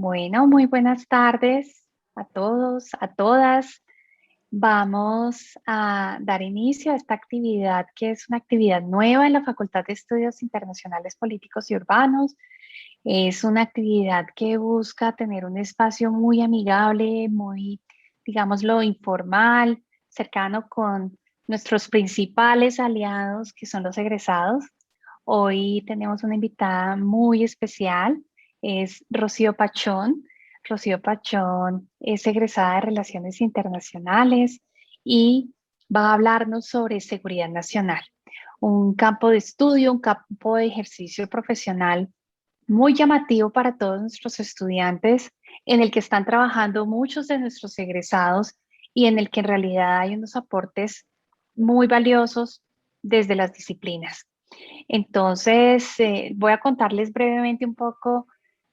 Bueno, muy buenas tardes a todos, a todas. Vamos a dar inicio a esta actividad que es una actividad nueva en la Facultad de Estudios Internacionales Políticos y Urbanos. Es una actividad que busca tener un espacio muy amigable, muy, digámoslo, informal, cercano con nuestros principales aliados, que son los egresados. Hoy tenemos una invitada muy especial, es Rocío Pachón. Rocío Pachón es egresada de Relaciones Internacionales y va a hablarnos sobre seguridad nacional, un campo de estudio, un campo de ejercicio profesional muy llamativo para todos nuestros estudiantes, en el que están trabajando muchos de nuestros egresados y en el que en realidad hay unos aportes muy valiosos desde las disciplinas. Entonces, voy a contarles brevemente un poco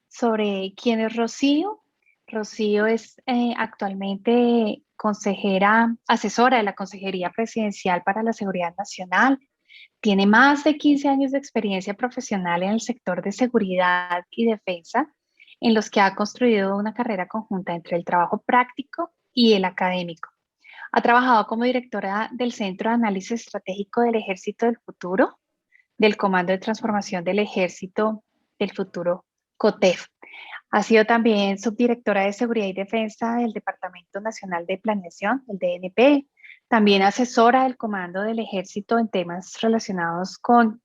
sobre quién es Rocío. Rocío es actualmente consejera, asesora de la Consejería Presidencial para la Seguridad Nacional. Tiene más de 15 años de experiencia profesional en el sector de seguridad y defensa, en los que ha construido una carrera conjunta entre el trabajo práctico y el académico. Ha trabajado como directora del Centro de Análisis Estratégico del Ejército del Futuro, del Comando de Transformación del Ejército del Futuro, COTEF. Ha sido también subdirectora de Seguridad y Defensa del Departamento Nacional de Planeación, el DNP, también asesora del Comando del Ejército en temas relacionados con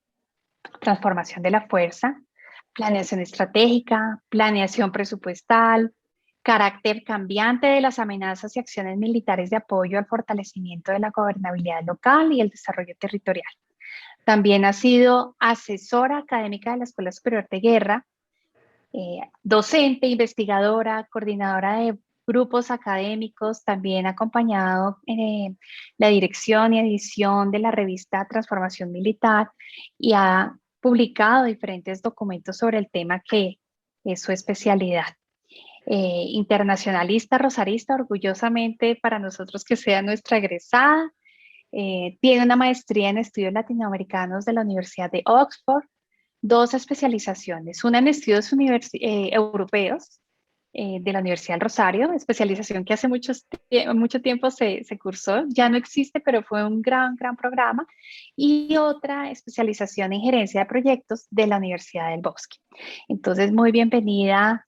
transformación de la fuerza, planeación estratégica, planeación presupuestal, carácter cambiante de las amenazas y acciones militares de apoyo al fortalecimiento de la gobernabilidad local y el desarrollo territorial. También ha sido asesora académica de la Escuela Superior de Guerra, docente, investigadora, coordinadora de grupos académicos, también ha acompañado la dirección y edición de la revista Transformación Militar y ha publicado diferentes documentos sobre el tema que es su especialidad. Internacionalista, rosarista, orgullosamente para nosotros que sea nuestra egresada. Tiene una maestría en estudios latinoamericanos de la Universidad de Oxford, dos especializaciones, una en estudios europeos de la Universidad del Rosario, especialización que hace mucho tiempo se cursó, ya no existe, pero fue un gran programa, y otra especialización en gerencia de proyectos de la Universidad del Bosque. Entonces, muy bienvenida,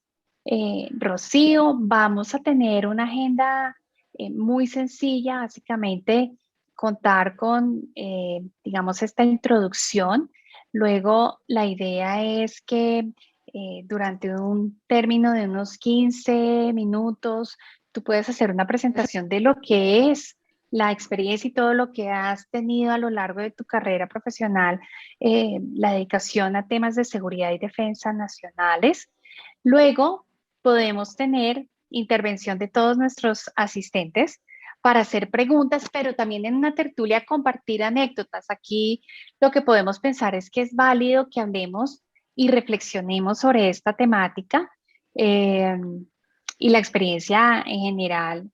Rocío. Vamos a tener una agenda muy sencilla, básicamente contar con, digamos, esta introducción. Luego, la idea es que durante un término de unos 15 minutos, tú puedes hacer una presentación de lo que es la experiencia y todo lo que has tenido a lo largo de tu carrera profesional, la dedicación a temas de seguridad y defensa nacionales. Luego, podemos tener intervención de todos nuestros asistentes para hacer preguntas, pero también en una tertulia compartir anécdotas. Aquí lo que podemos pensar es que es válido que hablemos y reflexionemos sobre esta temática eh, y la experiencia en general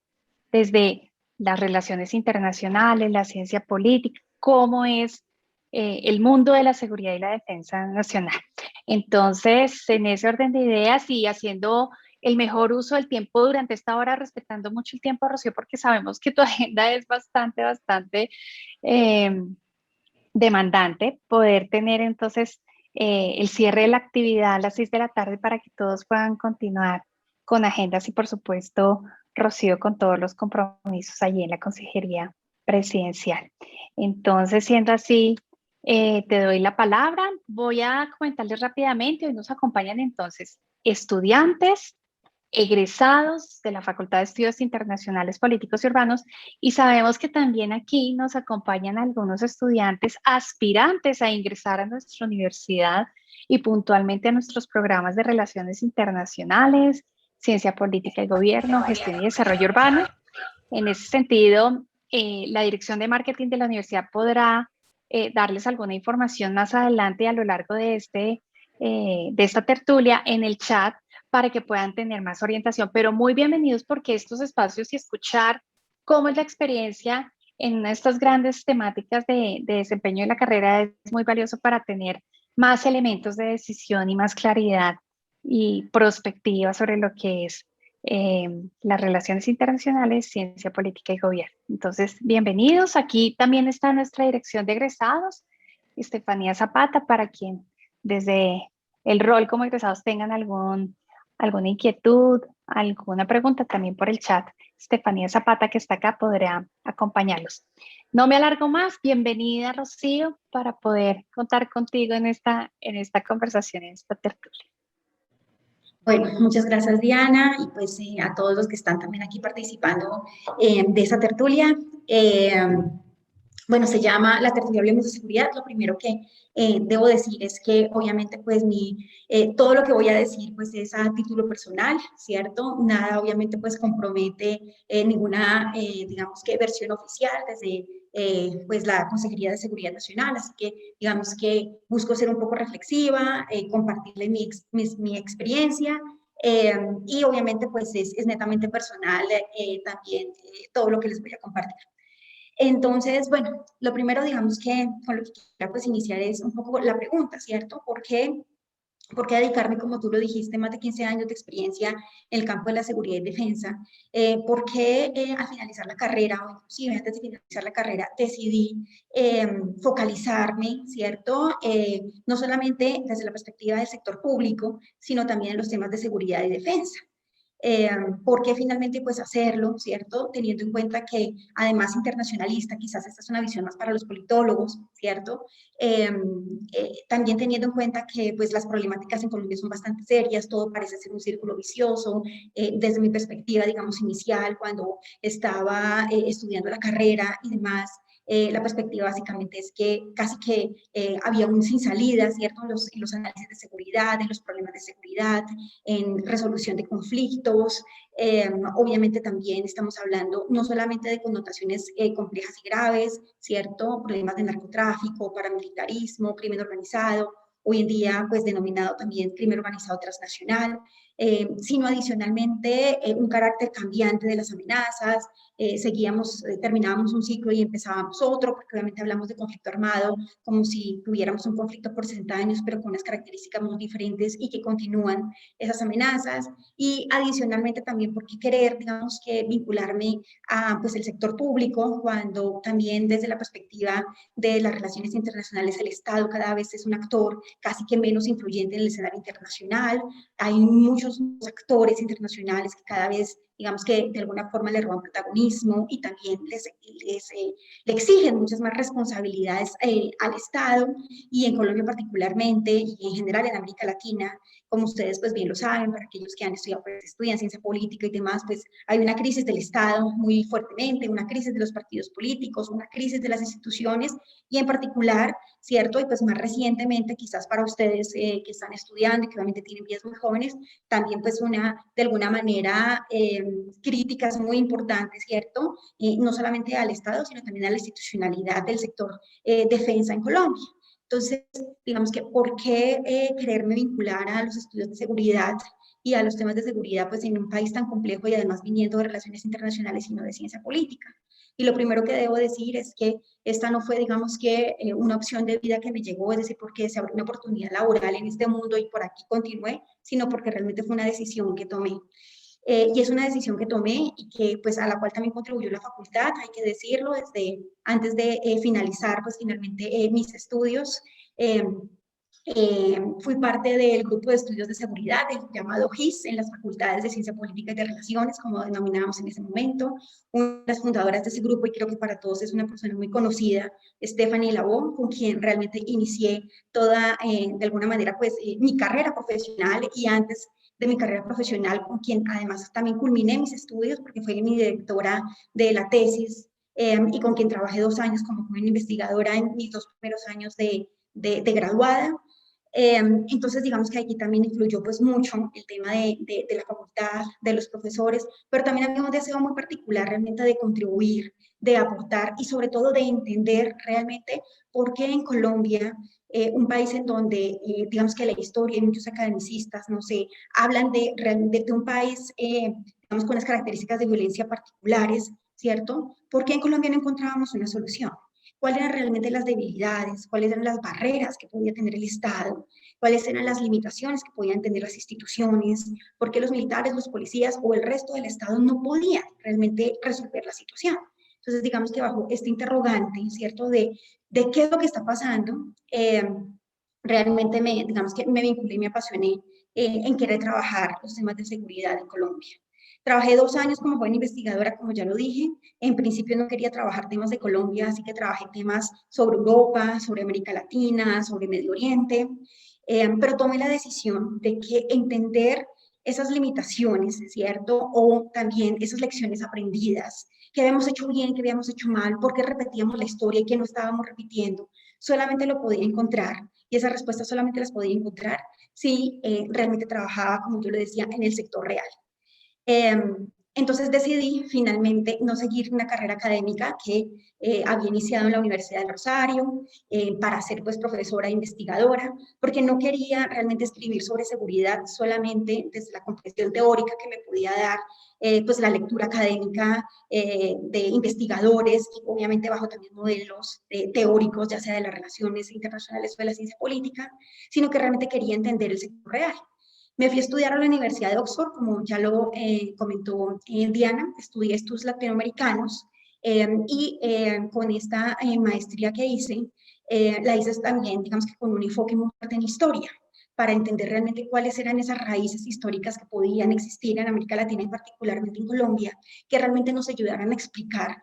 desde las relaciones internacionales, la ciencia política, cómo es el mundo de la seguridad y la defensa nacional. Entonces, en ese orden de ideas y haciendo el mejor uso del tiempo durante esta hora, respetando mucho el tiempo, Rocío, porque sabemos que tu agenda es bastante eh, demandante, poder tener entonces el cierre de la actividad a las 6 de la tarde para que todos puedan continuar con agendas y por supuesto Rocío con todos los compromisos allí en la Consejería Presidencial. Entonces, siendo así, te doy la palabra. Voy a comentarles rápidamente. Hoy nos acompañan entonces estudiantes, egresados de la Facultad de Estudios Internacionales Políticos y Urbanos, y sabemos que también aquí nos acompañan algunos estudiantes aspirantes a ingresar a nuestra universidad y puntualmente a nuestros programas de Relaciones Internacionales, Ciencia Política y Gobierno, Gestión y Desarrollo Urbano. En ese sentido, la Dirección de Marketing de la universidad podrá darles alguna información más adelante a lo largo de esta tertulia en el chat para que puedan tener más orientación. Pero muy bienvenidos porque estos espacios y escuchar cómo es la experiencia en estas grandes temáticas de desempeño de la carrera es muy valioso para tener más elementos de decisión y más claridad y prospectiva sobre lo que es las relaciones internacionales, ciencia política y gobierno. Entonces, bienvenidos. Aquí también está nuestra dirección de egresados, Estefanía Zapata, para quien desde el rol como egresados tengan alguna inquietud, alguna pregunta, también por el chat. Estefanía Zapata, que está acá, podrá acompañarlos. No me alargo más. Bienvenida, Rocío, para poder contar contigo en esta conversación, en esta tertulia. Bueno, muchas gracias Diana y pues a todos los que están también aquí participando de esa tertulia. Bueno, se llama la tertulia Hablemos de Seguridad. Lo primero que debo decir es que obviamente pues todo lo que voy a decir pues es a título personal, ¿cierto? Nada obviamente pues compromete ninguna, digamos que versión oficial desde pues la Consejería de Seguridad Nacional, así que digamos que busco ser un poco reflexiva, compartirle mi experiencia y obviamente pues es netamente personal también todo lo que les voy a compartir. Entonces, bueno, lo primero, digamos que con lo que quiero pues iniciar es un poco la pregunta, ¿cierto? ¿Por qué dedicarme, como tú lo dijiste, más de 15 años de experiencia en el campo de la seguridad y defensa? ¿Por qué al finalizar la carrera, o inclusive antes de finalizar la carrera, decidí focalizarme, ¿cierto? No solamente desde la perspectiva del sector público, sino también en los temas de seguridad y defensa. ¿Por qué finalmente pues hacerlo, cierto? Teniendo en cuenta que además internacionalista, quizás esta es una visión más para los politólogos, ¿cierto? También teniendo en cuenta que pues las problemáticas en Colombia son bastante serias, todo parece ser un círculo vicioso, desde mi perspectiva, digamos, inicial, cuando estaba estudiando la carrera y demás, la perspectiva básicamente es que casi que había un sin salida, ¿cierto? En los análisis de seguridad, en los problemas de seguridad, en resolución de conflictos. Obviamente también estamos hablando no solamente de connotaciones complejas y graves, ¿cierto? Problemas de narcotráfico, paramilitarismo, crimen organizado, hoy en día pues denominado también crimen organizado transnacional, sino adicionalmente un carácter cambiante de las amenazas, terminábamos un ciclo y empezábamos otro, porque obviamente hablamos de conflicto armado como si tuviéramos un conflicto por 60 años, pero con unas características muy diferentes y que continúan esas amenazas. Y adicionalmente también porque querer, digamos que vincularme a pues el sector público, cuando también desde la perspectiva de las relaciones internacionales el Estado cada vez es un actor casi que menos influyente en el escenario internacional. Hay muchos actores internacionales que cada vez digamos que de alguna forma le roban protagonismo y también le exigen muchas más responsabilidades al Estado y en Colombia particularmente y en general en América Latina, como ustedes pues bien lo saben, para aquellos que han estudiado, pues, estudian ciencia política y demás, pues hay una crisis del Estado muy fuertemente, una crisis de los partidos políticos, una crisis de las instituciones y en particular, ¿cierto? Y pues más recientemente, quizás para ustedes que están estudiando y que obviamente tienen vidas muy jóvenes, también pues de alguna manera críticas muy importantes, ¿cierto? No solamente al Estado, sino también a la institucionalidad del sector defensa en Colombia. Entonces, digamos que, ¿por qué quererme vincular a los estudios de seguridad y a los temas de seguridad pues en un país tan complejo y además viniendo de relaciones internacionales y no de ciencia política? Y lo primero que debo decir es que esta no fue, digamos que, una opción de vida que me llegó, es decir, porque se abrió una oportunidad laboral en este mundo y por aquí continué, sino porque realmente fue una decisión que tomé. Y es una decisión que tomé y que, pues, a la cual también contribuyó la facultad, hay que decirlo, desde antes de finalizar, pues, finalmente mis estudios. Eh, Fui parte del grupo de estudios de seguridad, el llamado GIS, en las facultades de Ciencia Política y de Relaciones, como denominábamos en ese momento. Una de las fundadoras de ese grupo, y creo que para todos es una persona muy conocida, Stephanie Labón, con quien realmente inicié toda, de alguna manera, pues, mi carrera profesional y antes de mi carrera profesional, con quien además también culminé mis estudios, porque fue mi directora de la tesis y con quien trabajé 2 años como joven investigadora en mis 2 primeros años de graduada. Entonces, digamos que aquí también influyó pues mucho el tema de la facultad, de los profesores, pero también había un deseo muy particular realmente de contribuir, de aportar y sobre todo de entender realmente por qué en Colombia, un país en donde, digamos que la historia y muchos academicistas, no sé, hablan de un país, digamos, con unas características de violencia particulares, ¿cierto? ¿Por qué en Colombia no encontrábamos una solución? cuáles eran realmente las debilidades, cuáles eran las barreras que podía tener el Estado, cuáles eran las limitaciones que podían tener las instituciones, por qué los militares, los policías o el resto del Estado no podían realmente resolver la situación. Entonces, digamos que bajo este interrogante, ¿cierto?, de qué es lo que está pasando, realmente digamos que me vinculé y me apasioné en querer trabajar los temas de seguridad en Colombia. Trabajé 2 años como buena investigadora, como ya lo dije. En principio no quería trabajar temas de Colombia, así que trabajé temas sobre Europa, sobre América Latina, sobre Medio Oriente, pero tomé la decisión de que entender esas limitaciones, ¿cierto? O también esas lecciones aprendidas, que habíamos hecho bien, que habíamos hecho mal, por qué repetíamos la historia y que no estábamos repitiendo, solamente lo podía encontrar, y esas respuestas solamente las podía encontrar si realmente trabajaba, como yo le decía, en el sector real. Entonces decidí finalmente no seguir una carrera académica que había iniciado en la Universidad del Rosario para ser pues profesora e investigadora, porque no quería realmente escribir sobre seguridad solamente desde la comprensión teórica que me podía dar pues la lectura académica de investigadores y obviamente bajo también modelos teóricos, ya sea de las relaciones internacionales o de la ciencia política, sino que realmente quería entender el sector real. Me fui a estudiar a la Universidad de Oxford, como ya lo comentó Diana, estudié estudios latinoamericanos y con esta maestría que hice, la hice también, digamos que con un enfoque muy fuerte en historia, para entender realmente cuáles eran esas raíces históricas que podían existir en América Latina y particularmente en Colombia, que realmente nos ayudaran a explicar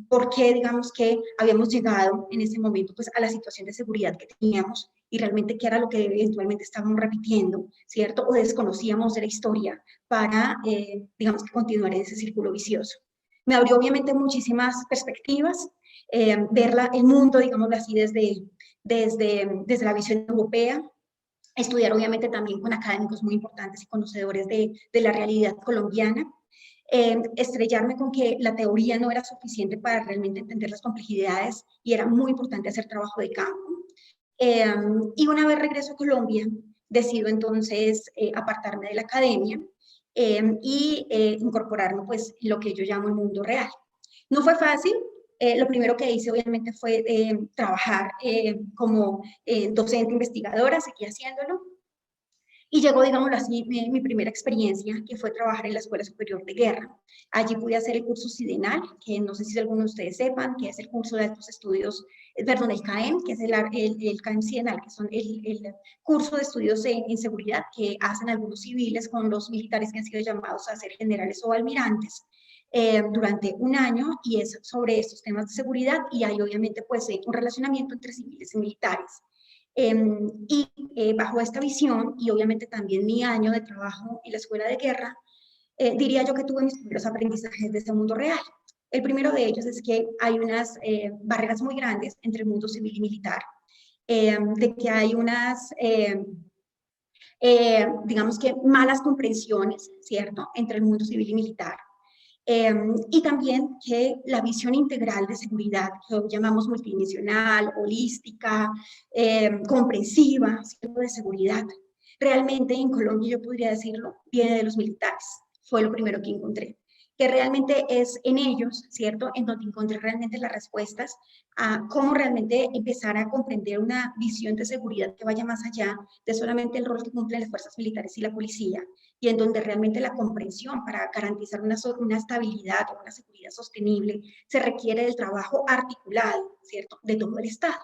por qué, digamos que habíamos llegado en ese momento pues, a la situación de seguridad que teníamos y realmente qué era lo que eventualmente estábamos repitiendo, ¿cierto? O desconocíamos de la historia para, digamos que continuar en ese círculo vicioso. Me abrió obviamente muchísimas perspectivas, ver el mundo, digámoslo así, desde la visión europea, estudiar obviamente también con académicos muy importantes y conocedores de la realidad colombiana, estrellarme con que la teoría no era suficiente para realmente entender las complejidades y era muy importante hacer trabajo de campo. Y una vez regreso a Colombia, decido entonces apartarme de la academia y incorporarme pues en lo que yo llamo el mundo real. No fue fácil. Lo primero que hice obviamente fue trabajar como docente investigadora, seguí haciéndolo. Y llegó, digámoslo así, mi primera experiencia, que fue trabajar en la Escuela Superior de Guerra. Allí pude hacer el curso SIDENAL, que no sé si algunos de ustedes sepan, que es el curso de altos estudios, perdón, el CAEM, que es el CAEM SIDENAL, que son el curso de estudios en seguridad que hacen algunos civiles con los militares que han sido llamados a ser generales o almirantes. Durante un año, y es sobre estos temas de seguridad, y hay obviamente pues un relacionamiento entre civiles y militares. Bajo esta visión, y obviamente también mi año de trabajo en la Escuela de Guerra, diría yo que tuve mis primeros aprendizajes de este mundo real. El primero de ellos es que hay unas barreras muy grandes entre el mundo civil y militar, de que hay unas, digamos que malas comprensiones, ¿cierto?, entre el mundo civil y militar. Y también que la visión integral de seguridad, que hoy llamamos multidimensional, holística, comprensiva, ¿cierto?, de seguridad, realmente en Colombia, yo podría decirlo, viene de los militares. Fue lo primero que encontré. Que realmente es en ellos, ¿cierto?, en donde encontré realmente las respuestas a cómo realmente empezar a comprender una visión de seguridad que vaya más allá de solamente el rol que cumplen las fuerzas militares y la policía, y en donde realmente la comprensión para garantizar una estabilidad o una seguridad sostenible se requiere del trabajo articulado, ¿cierto?, de todo el Estado,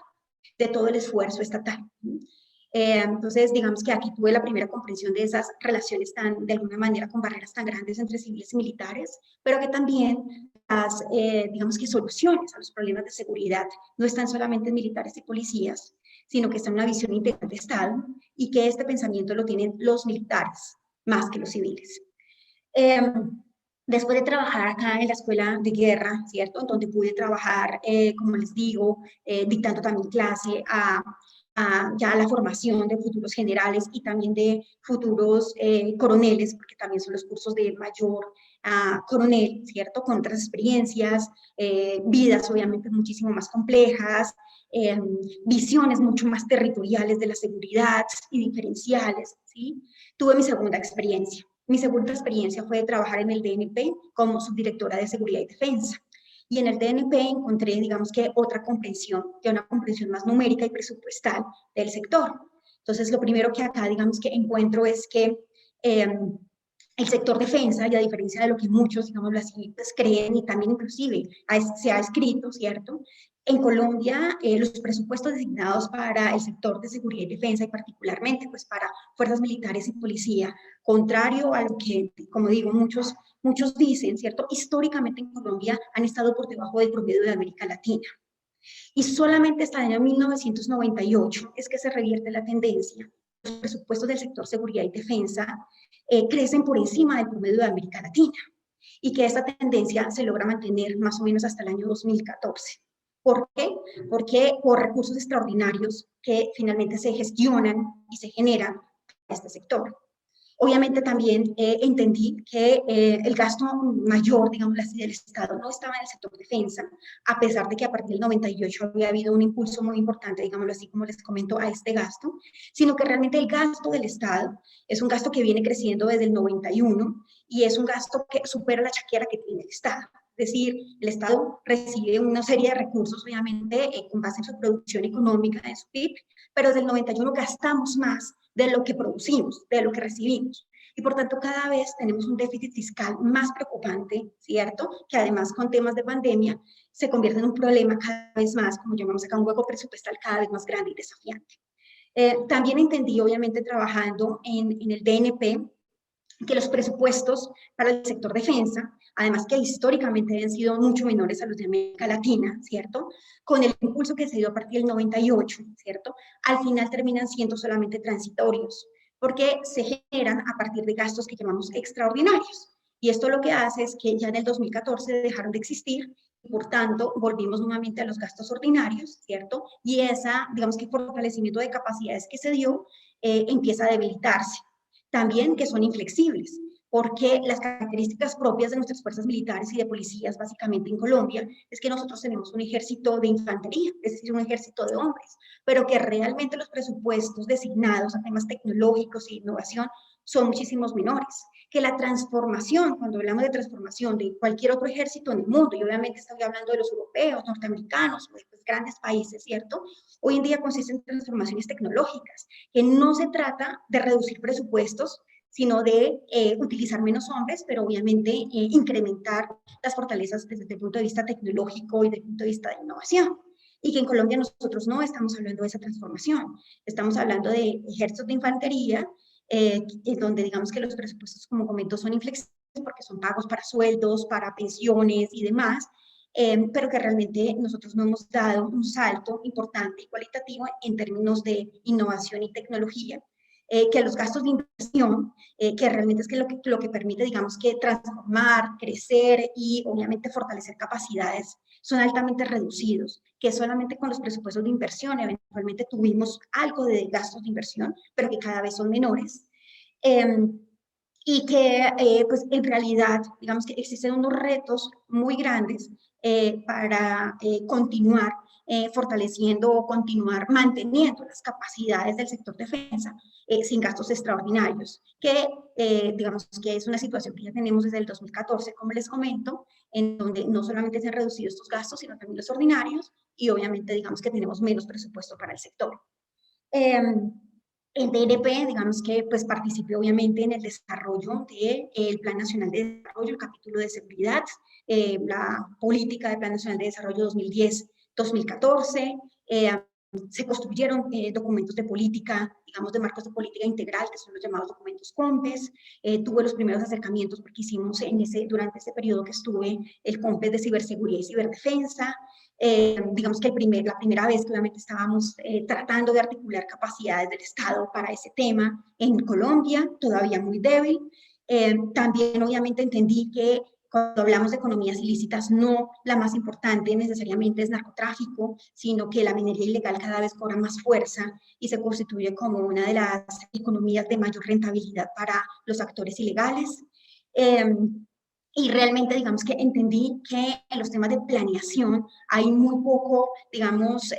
de todo el esfuerzo estatal. Entonces, digamos que aquí tuve la primera comprensión de esas relaciones de alguna manera, con barreras tan grandes entre civiles y militares, pero que también las, digamos que soluciones a los problemas de seguridad no están solamente en militares y policías, sino que está en una visión integral de Estado y que este pensamiento lo tienen los militares más que los civiles. Después de trabajar acá en la Escuela de Guerra, ¿cierto?, en donde pude trabajar, como les digo, dictando también clase ya a la formación de futuros generales y también de futuros coroneles, porque también son los cursos de mayor a coronel, ¿cierto?, con otras experiencias, vidas obviamente muchísimo más complejas, visiones mucho más territoriales de la seguridad y diferenciales, ¿sí? Tuve mi segunda experiencia. Mi segunda experiencia fue trabajar en el DNP como subdirectora de Seguridad y Defensa. Y en el DNP encontré, digamos que otra comprensión, que una comprensión más numérica y presupuestal del sector. Entonces, lo primero que acá, digamos que encuentro es que el sector defensa, y a diferencia de lo que muchos, digámoslo así, pues creen y también inclusive se ha escrito, ¿cierto? En Colombia, los presupuestos designados para el sector de seguridad y defensa, y particularmente pues para fuerzas militares y policía, contrario a lo que, como digo, muchos dicen, ¿cierto? Históricamente en Colombia han estado por debajo del promedio de América Latina. Y solamente hasta el año 1998 es que se revierte la tendencia. Los presupuestos del sector seguridad y defensa crecen por encima del promedio de América Latina y que esta tendencia se logra mantener más o menos hasta el año 2014. ¿Por qué? Porque por recursos extraordinarios que finalmente se gestionan y se generan para este sector. Obviamente también entendí que el gasto mayor, digamos así, del Estado no estaba en el sector defensa, a pesar de que a partir del 98 había habido un impulso muy importante, digámoslo así, como les comento, a este gasto, sino que realmente el gasto del Estado es un gasto que viene creciendo desde el 91 y es un gasto que supera la chaquera que tiene el Estado. Es decir, el Estado recibe una serie de recursos, obviamente, con base en su producción económica, de su PIB, pero desde el 91 gastamos más de lo que producimos, de lo que recibimos. Y por tanto, cada vez tenemos un déficit fiscal más preocupante, ¿cierto? Que además con temas de pandemia se convierte en un problema cada vez más, como llamamos acá, un hueco presupuestal cada vez más grande y desafiante. También entendí, obviamente, trabajando en el DNP, que los presupuestos para el sector defensa, además que históricamente han sido mucho menores a los de América Latina, ¿cierto? Con el impulso que se dio a partir del 98, ¿cierto? Al final terminan siendo solamente transitorios, porque se generan a partir de gastos que llamamos extraordinarios. Y esto lo que hace es que ya en el 2014 dejaron de existir y por tanto volvimos nuevamente a los gastos ordinarios, ¿cierto? Y esa, digamos que fortalecimiento de capacidades que se dio empieza a debilitarse. También que son inflexibles, porque las características propias de nuestras fuerzas militares y de policías, básicamente en Colombia, es que nosotros tenemos un ejército de infantería, es decir, un ejército de hombres, pero que realmente los presupuestos designados a temas tecnológicos e innovación son muchísimos menores, que la transformación, cuando hablamos de transformación de cualquier otro ejército en el mundo, y obviamente estoy hablando de los europeos, norteamericanos, pues, grandes países, ¿cierto? Hoy en día consiste en transformaciones tecnológicas, que no se trata de reducir presupuestos, sino de utilizar menos hombres, pero obviamente incrementar las fortalezas desde el punto de vista tecnológico y desde el punto de vista de innovación. Y que en Colombia nosotros no estamos hablando de esa transformación, estamos hablando de ejércitos de infantería, donde digamos que los presupuestos, como comento, son inflexibles porque son pagos para sueldos, para pensiones y demás, pero que realmente nosotros no hemos dado un salto importante y cualitativo en términos de innovación y tecnología, que los gastos de inversión, que realmente es que lo que permite, digamos, que transformar, crecer y obviamente fortalecer capacidades, son altamente reducidos, que solamente con los presupuestos de inversión eventualmente tuvimos algo de gastos de inversión, pero que cada vez son menores. Y que pues en realidad, digamos que existen unos retos muy grandes para continuar fortaleciendo o continuar manteniendo las capacidades del sector defensa sin gastos extraordinarios, que digamos que es una situación que ya tenemos desde el 2014, como les comento, en donde no solamente se han reducido estos gastos, sino también los ordinarios, y obviamente digamos que tenemos menos presupuesto para el sector. El DNP, digamos que pues participé obviamente en el desarrollo del Plan Nacional de Desarrollo, el capítulo de seguridad, la política del Plan Nacional de Desarrollo 2010-2014, se construyeron documentos de política, digamos de marcos de política integral, que son los llamados documentos COMPES, tuve los primeros acercamientos porque hicimos durante ese periodo que estuve el COMPES de ciberseguridad y ciberdefensa, digamos que la primera vez que obviamente estábamos tratando de articular capacidades del Estado para ese tema en Colombia, todavía muy débil. También obviamente entendí que cuando hablamos de economías ilícitas, no la más importante necesariamente es narcotráfico, sino que la minería ilegal cada vez cobra más fuerza y se constituye como una de las economías de mayor rentabilidad para los actores ilegales. Y realmente, digamos que entendí que en los temas de planeación hay muy poco, digamos,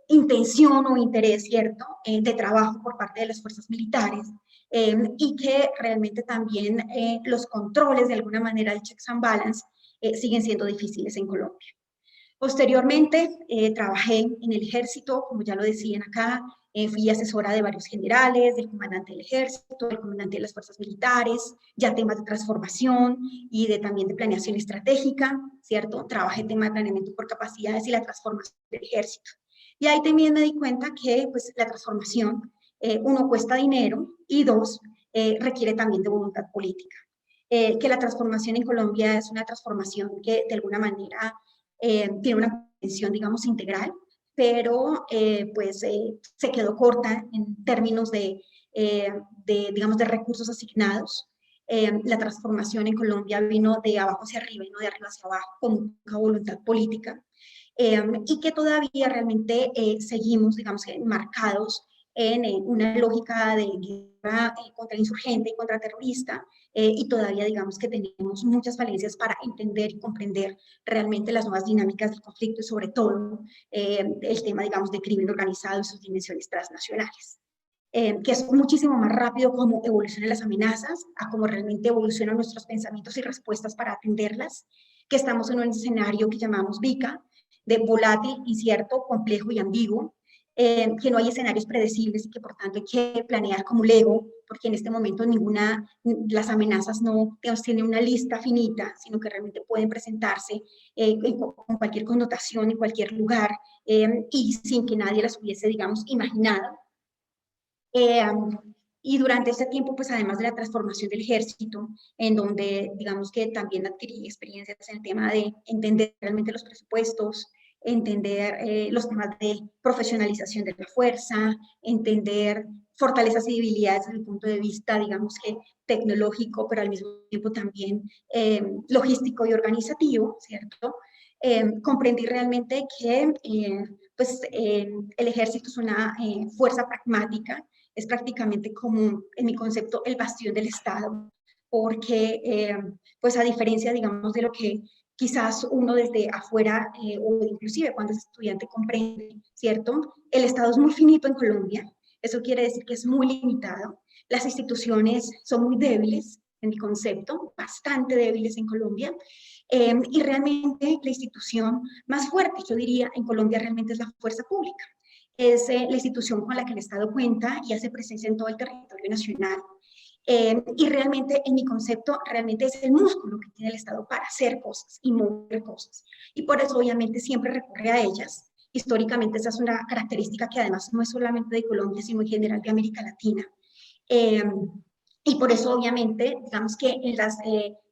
intención o interés, ¿cierto?, de trabajo por parte de las fuerzas militares, y que realmente también los controles, de alguna manera, el checks and balance, siguen siendo difíciles en Colombia. Posteriormente, trabajé en el ejército, como ya lo decían acá, fui asesora de varios generales, del comandante del ejército, del comandante de las fuerzas militares, ya temas de transformación y también de planeación estratégica, ¿cierto? Trabajé en tema de planeamiento por capacidades y la transformación del ejército. Y ahí también me di cuenta que pues, la transformación, uno, cuesta dinero y dos, requiere también de voluntad política. Que la transformación en Colombia es una transformación que de alguna manera tiene una dimensión, digamos, integral, pero se quedó corta en términos digamos, de recursos asignados. La transformación en Colombia vino de abajo hacia arriba y no de arriba hacia abajo, con poca voluntad política, y que todavía realmente seguimos, digamos, enmarcados en una lógica de guerra contra insurgente y contra terrorista, y todavía digamos que tenemos muchas falencias para entender y comprender realmente las nuevas dinámicas del conflicto y sobre todo el tema, digamos, de crimen organizado y sus dimensiones transnacionales. Que es muchísimo más rápido cómo evolucionan las amenazas, a cómo realmente evolucionan nuestros pensamientos y respuestas para atenderlas, que estamos en un escenario que llamamos VICA, de volátil, incierto, complejo y ambiguo, que no hay escenarios predecibles y que por tanto hay que planear como Lego, porque en este momento las amenazas no digamos, tienen una lista finita, sino que realmente pueden presentarse con cualquier connotación en cualquier lugar y sin que nadie las hubiese, digamos, imaginado. Y durante este tiempo, pues además de la transformación del ejército, en donde digamos que también adquirí experiencias en el tema de entender realmente los presupuestos, entender los temas de profesionalización de la fuerza, entender fortalezas y debilidades desde el punto de vista, digamos que tecnológico, pero al mismo tiempo también logístico y organizativo, ¿cierto? Comprendí realmente que el ejército es una fuerza pragmática, es prácticamente como, en mi concepto, el bastión del Estado, porque, pues a diferencia, digamos, de lo que quizás uno desde afuera o inclusive cuando es estudiante comprende, ¿cierto? El Estado es muy finito en Colombia, eso quiere decir que es muy limitado, las instituciones son muy débiles, en mi concepto, bastante débiles en Colombia, y realmente la institución más fuerte, yo diría, en Colombia realmente es la fuerza pública. Es la institución con la que el Estado cuenta y hace presencia en todo el territorio nacional. Y realmente, en mi concepto, realmente es el músculo que tiene el Estado para hacer cosas y mover cosas. Y por eso, obviamente, siempre recurre a ellas. Históricamente, esa es una característica que además no es solamente de Colombia, sino en general de América Latina. Y por eso, obviamente, digamos que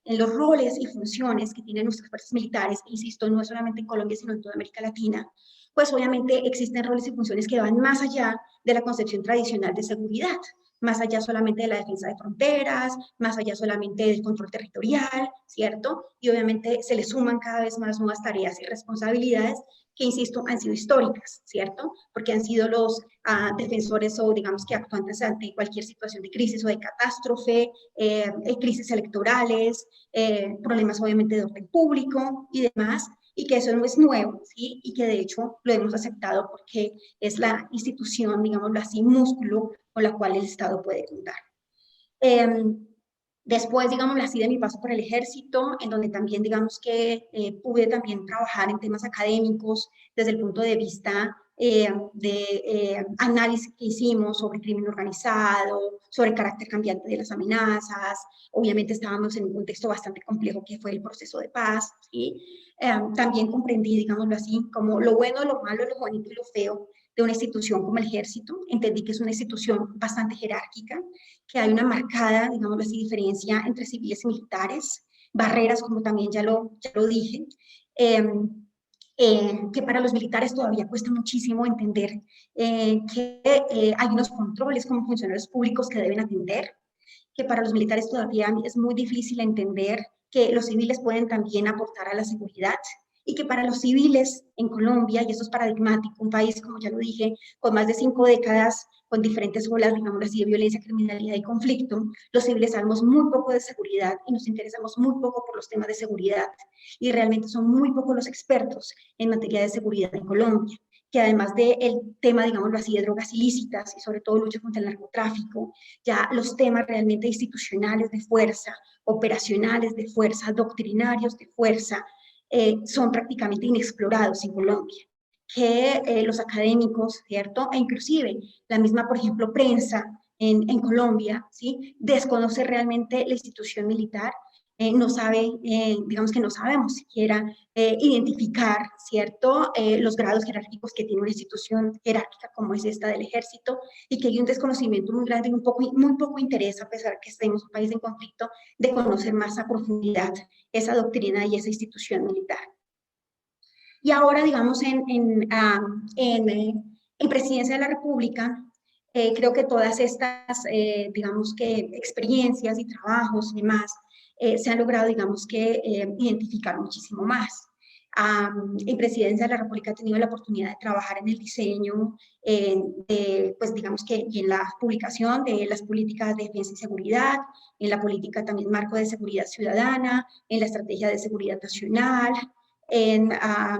en los roles y funciones que tienen nuestras fuerzas militares, insisto, no es solamente en Colombia, sino en toda América Latina, pues obviamente existen roles y funciones que van más allá de la concepción tradicional de seguridad, más allá solamente de la defensa de fronteras, más allá solamente del control territorial, ¿cierto? Y obviamente se le suman cada vez más nuevas tareas y responsabilidades que, insisto, han sido históricas, ¿cierto? Porque han sido los defensores o, digamos, que actuantes ante cualquier situación de crisis o de catástrofe, crisis electorales, problemas obviamente de orden público y demás, y que eso no es nuevo, ¿sí? Y que de hecho lo hemos aceptado porque es la institución, digámoslo así, músculo con la cual el Estado puede contar. Después, digámoslo así, de mi paso por el ejército, en donde también, digamos que pude también trabajar en temas académicos desde el punto de vista de análisis que hicimos sobre crimen organizado, sobre el carácter cambiante de las amenazas. Obviamente estábamos en un contexto bastante complejo que fue el proceso de paz, ¿sí? También comprendí, digámoslo así, como lo bueno, lo malo, lo bonito y lo feo de una institución como el ejército. Entendí que es una institución bastante jerárquica, que hay una marcada, digamos así, diferencia entre civiles y militares, barreras, como también ya lo dije, que para los militares todavía cuesta muchísimo entender que hay unos controles como funcionarios públicos que deben atender, que para los militares todavía es muy difícil entender que los civiles pueden también aportar a la seguridad y que para los civiles en Colombia, y eso es paradigmático, un país, como ya lo dije, con más de 5 décadas, con diferentes olas, digamos así, de violencia, criminalidad y conflicto, los civiles sabemos muy poco de seguridad y nos interesamos muy poco por los temas de seguridad. Y realmente son muy pocos los expertos en materia de seguridad en Colombia, que además del tema, digámoslo así, de drogas ilícitas y sobre todo lucha contra el narcotráfico, ya los temas realmente institucionales de fuerza, operacionales de fuerza, doctrinarios de fuerza, son prácticamente inexplorados en Colombia, que los académicos, ¿cierto? E inclusive la misma, por ejemplo, prensa en Colombia, ¿sí? Desconoce realmente la institución militar, no sabe, digamos que no sabemos siquiera identificar, ¿cierto? Los grados jerárquicos que tiene una institución jerárquica como es esta del ejército, y que hay un desconocimiento muy grande y muy poco interés, a pesar que estemos un país en conflicto, de conocer más a profundidad esa doctrina y esa institución militar. Y ahora, digamos, en Presidencia de la República, creo que todas estas, digamos que experiencias y trabajos y demás, se han logrado, digamos que, identificar muchísimo más. En Presidencia de la República he tenido la oportunidad de trabajar en el diseño, pues digamos que, y en la publicación de las políticas de defensa y seguridad, en la política también marco de seguridad ciudadana, en la estrategia de seguridad nacional, en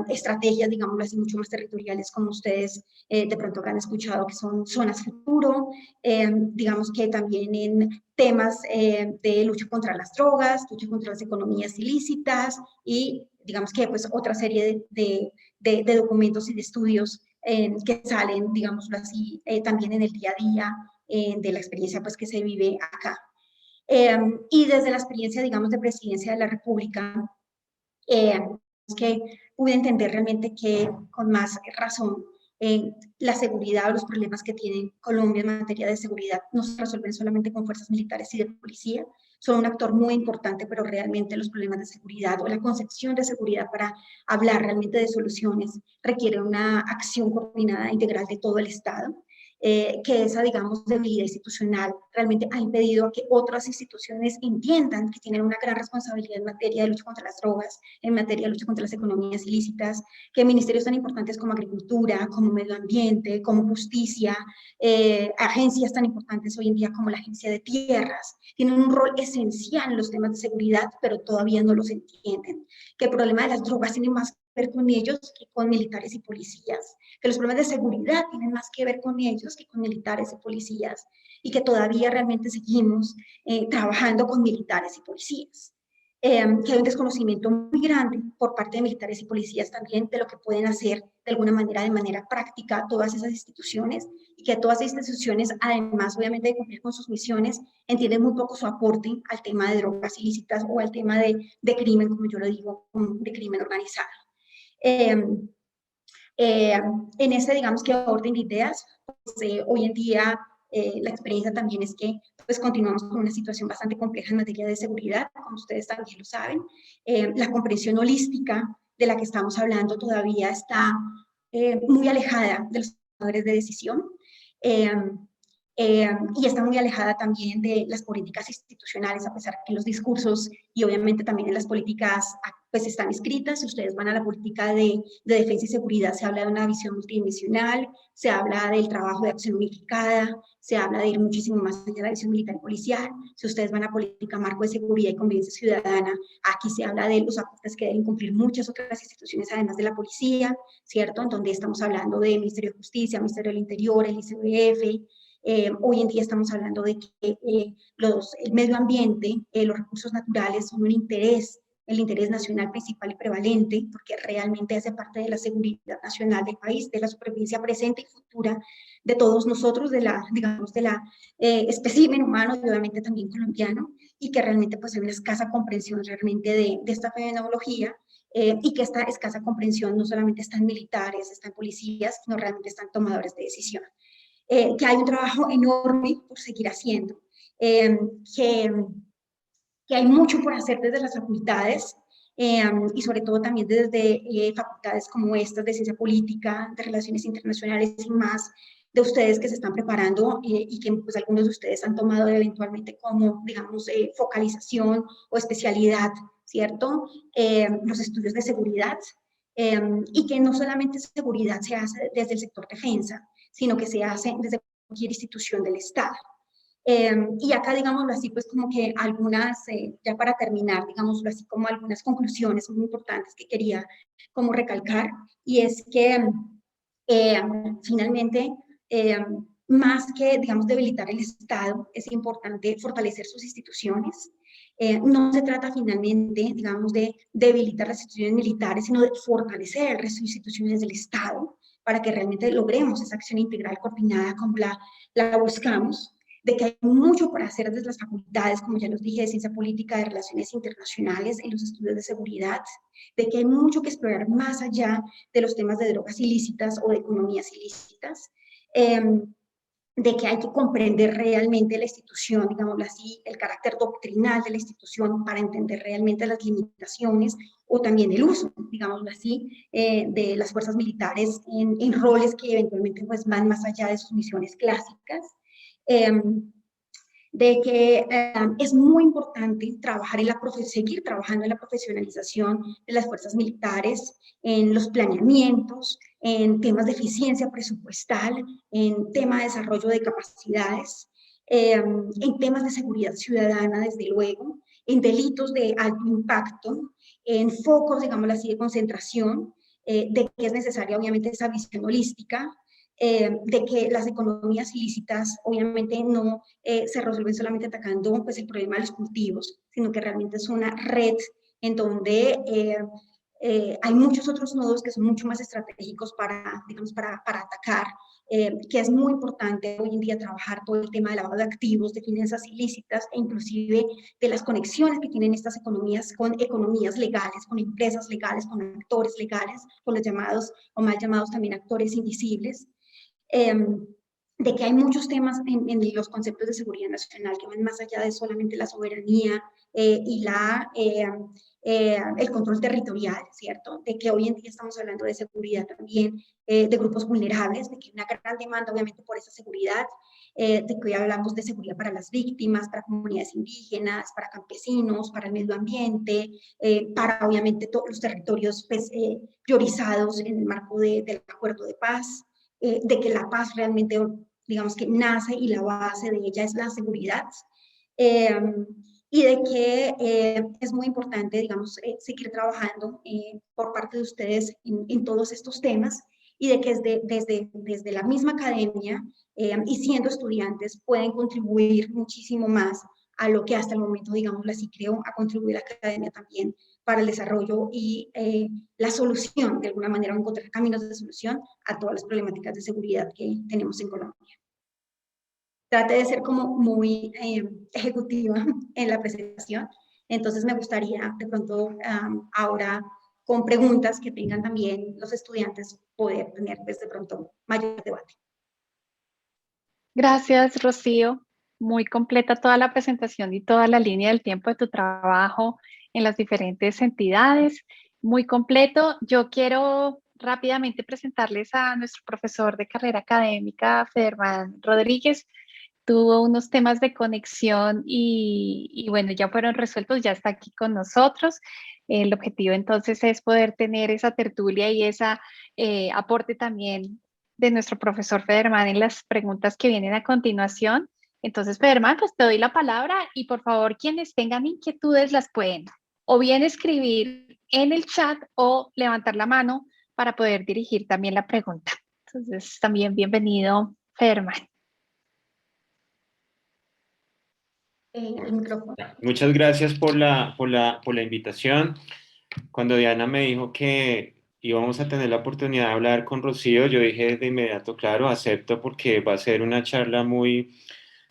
estrategias, digamos así, mucho más territoriales, como ustedes de pronto han escuchado, que son zonas futuro, digamos que también en temas de lucha contra las drogas, lucha contra las economías ilícitas y digamos que pues otra serie de documentos y de estudios que salen, digámoslo así, también en el día a día de la experiencia pues que se vive acá. Y desde la experiencia, digamos, de Presidencia de la República, que pude entender realmente que con más razón la seguridad o los problemas que tiene Colombia en materia de seguridad no se resuelven solamente con fuerzas militares y de policía, son un actor muy importante, pero realmente los problemas de seguridad o la concepción de seguridad para hablar realmente de soluciones requiere una acción coordinada e integral de todo el Estado. Que esa, digamos, debilidad institucional realmente ha impedido que otras instituciones entiendan que tienen una gran responsabilidad en materia de lucha contra las drogas, en materia de lucha contra las economías ilícitas, que ministerios tan importantes como Agricultura, como Medio Ambiente, como Justicia, agencias tan importantes hoy en día como la Agencia de Tierras, tienen un rol esencial en los temas de seguridad, pero todavía no los entienden. Que el problema de las drogas tiene más que ver con ellos que con militares y policías, que los problemas de seguridad tienen más que ver con ellos que con militares y policías, y que todavía realmente seguimos trabajando con militares y policías. Que hay un desconocimiento muy grande por parte de militares y policías también de lo que pueden hacer de alguna manera, de manera práctica, todas esas instituciones, y que todas esas instituciones, además obviamente de cumplir con sus misiones, entienden muy poco su aporte al tema de drogas ilícitas o al tema de crimen, como yo lo digo, de crimen organizado. Eh, en ese, digamos que orden de ideas, pues, hoy en día la experiencia también es que pues continuamos con una situación bastante compleja en materia de seguridad, como ustedes también lo saben. La comprensión holística de la que estamos hablando todavía está muy alejada de los tomadores de decisión. Eh, y está muy alejada también de las políticas institucionales, a pesar que los discursos y obviamente también en las políticas pues están escritas. Si ustedes van a la política de defensa y seguridad, se habla de una visión multidimensional, se habla del trabajo de acción unificada, se habla de ir muchísimo más allá de la visión militar y policial. Si ustedes van a política marco de seguridad y convivencia ciudadana, aquí se habla de los aportes que deben cumplir muchas otras instituciones, además de la policía, ¿cierto? En donde estamos hablando del Ministerio de Justicia, Ministerio del Interior, el ICBF. Hoy en día estamos hablando de que el medio ambiente, los recursos naturales son un interés, el interés nacional principal y prevalente, porque realmente hace parte de la seguridad nacional del país, de la supervivencia presente y futura de todos nosotros, de la, digamos, de la espécimen humano y obviamente también colombiano, y que realmente pues hay una escasa comprensión realmente de esta fenomenología, y que esta escasa comprensión no solamente está en militares, está en policías, sino realmente están tomadores de decisión. Que hay un trabajo enorme por seguir haciendo, eh, que, que hay mucho por hacer desde las facultades, y sobre todo también desde facultades como estas de ciencia política, de relaciones internacionales y más, de ustedes que se están preparando y que pues algunos de ustedes han tomado eventualmente como, digamos, focalización o especialidad, ¿cierto? Los estudios de seguridad, y que no solamente seguridad se hace desde el sector defensa, sino que se hace desde cualquier institución del Estado. Y acá, digámoslo así, pues como que algunas, ya para terminar, digámoslo así, como algunas conclusiones muy importantes que quería como recalcar, y es que Eh, Finalmente, eh, más que, digamos, debilitar el Estado, es importante fortalecer sus instituciones. No se trata finalmente, digamos, de debilitar las instituciones militares, sino de fortalecer las instituciones del Estado para que realmente logremos esa acción integral coordinada como la buscamos, de que hay mucho por hacer desde las facultades, como ya los dije, de ciencia política, de relaciones internacionales, en los estudios de seguridad, de que hay mucho que explorar más allá de los temas de drogas ilícitas o de economías ilícitas, eh, de que hay que comprender realmente la institución, digámoslo así, el carácter doctrinal de la institución para entender realmente las limitaciones o también el uso, digámoslo así, de las fuerzas militares en roles que eventualmente pues, van más allá de sus misiones clásicas. Eh, de que es muy importante trabajar en seguir trabajando en la profesionalización de las fuerzas militares, en los planeamientos, en temas de eficiencia presupuestal, en temas de desarrollo de capacidades, en temas de seguridad ciudadana, desde luego, en delitos de alto impacto, en focos, digamos así, de concentración, de que es necesaria obviamente esa visión holística, de que las economías ilícitas obviamente no se resuelven solamente atacando pues, el problema de los cultivos, sino que realmente es una red en donde hay muchos otros nodos que son mucho más estratégicos para, digamos, para atacar, que es muy importante hoy en día trabajar todo el tema de lavado de activos, de finanzas ilícitas e inclusive de las conexiones que tienen estas economías con economías legales, con empresas legales, con actores legales, con los llamados o mal llamados también actores invisibles. De que hay muchos temas en los conceptos de seguridad nacional que van más allá de solamente la soberanía el control territorial, ¿cierto? De que hoy en día estamos hablando de seguridad también de grupos vulnerables, de que hay una gran demanda obviamente por esa seguridad, de que hoy hablamos de seguridad para las víctimas, para comunidades indígenas, para campesinos, para el medio ambiente, para obviamente todos los territorios pues, priorizados en el marco del acuerdo de paz, de que la paz realmente, digamos que nace y la base de ella es la seguridad. Eh, y de que es muy importante, digamos, seguir trabajando por parte de ustedes en todos estos temas y de que desde la misma academia y siendo estudiantes pueden contribuir muchísimo más a lo que hasta el momento, digamos, así creo, a contribuir a la academia también para el desarrollo y la solución, de alguna manera, encontrar caminos de solución a todas las problemáticas de seguridad que tenemos en Colombia. Trate de ser como muy ejecutiva en la presentación, entonces me gustaría de pronto ahora con preguntas que tengan también los estudiantes poder tener pues, de pronto mayor debate. Gracias, Rocío. Muy completa toda la presentación y toda la línea del tiempo de tu trabajo en las diferentes entidades. Muy completo. Yo quiero rápidamente presentarles a nuestro profesor de carrera académica, Federman Rodríguez. Tuvo unos temas de conexión y bueno, ya fueron resueltos, ya está aquí con nosotros. El objetivo entonces es poder tener esa tertulia y ese aporte también de nuestro profesor Federman en las preguntas que vienen a continuación. Entonces, Federman, pues te doy la palabra y por favor, quienes tengan inquietudes las pueden o bien escribir en el chat o levantar la mano para poder dirigir también la pregunta. Entonces, también bienvenido, Federman. El micrófono. Muchas gracias por la invitación. Cuando Diana me dijo que íbamos a tener la oportunidad de hablar con Rocío, yo dije de inmediato, claro, acepto porque va a ser una charla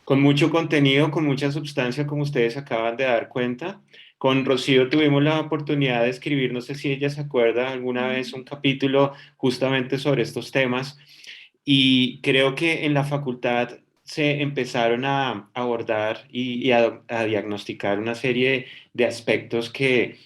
con mucho contenido, con mucha sustancia, como ustedes acaban de dar cuenta. Con Rocío tuvimos la oportunidad de escribir, no sé si ella se acuerda, alguna vez un capítulo justamente sobre estos temas y creo que en la facultad se empezaron a abordar y a diagnosticar una serie de aspectos que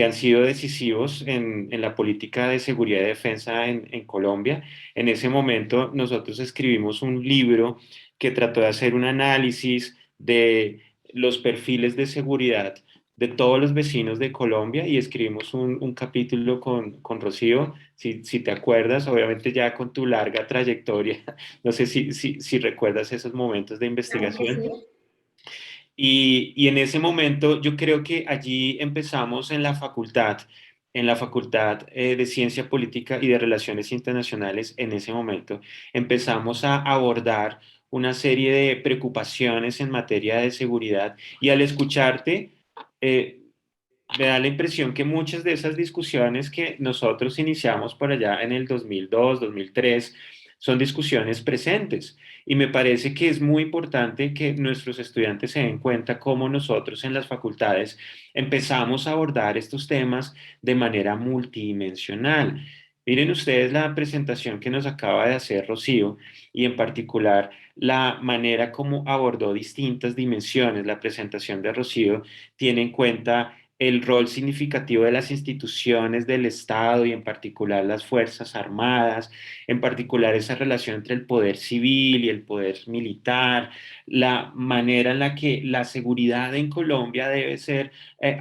han sido decisivos en la política de seguridad y defensa en Colombia. En ese momento nosotros escribimos un libro que trató de hacer un análisis de los perfiles de seguridad de todos los vecinos de Colombia y escribimos un capítulo con Rocío, si te acuerdas, obviamente ya con tu larga trayectoria, no sé si recuerdas esos momentos de Claro que investigación. sí. Y en ese momento yo creo que allí empezamos en la facultad en la Facultad de Ciencia Política y de Relaciones Internacionales en ese momento, empezamos a abordar una serie de preocupaciones en materia de seguridad y al escucharte, eh, me da la impresión que muchas de esas discusiones que nosotros iniciamos por allá en el 2002, 2003, son discusiones presentes. Y me parece que es muy importante que nuestros estudiantes se den cuenta cómo nosotros en las facultades empezamos a abordar estos temas de manera multidimensional. Miren ustedes la presentación que nos acaba de hacer Rocío y en particular la manera como abordó distintas dimensiones. La presentación de Rocío tiene en cuenta el rol significativo de las instituciones del Estado y en particular las Fuerzas Armadas, en particular esa relación entre el poder civil y el poder militar, la manera en la que la seguridad en Colombia debe ser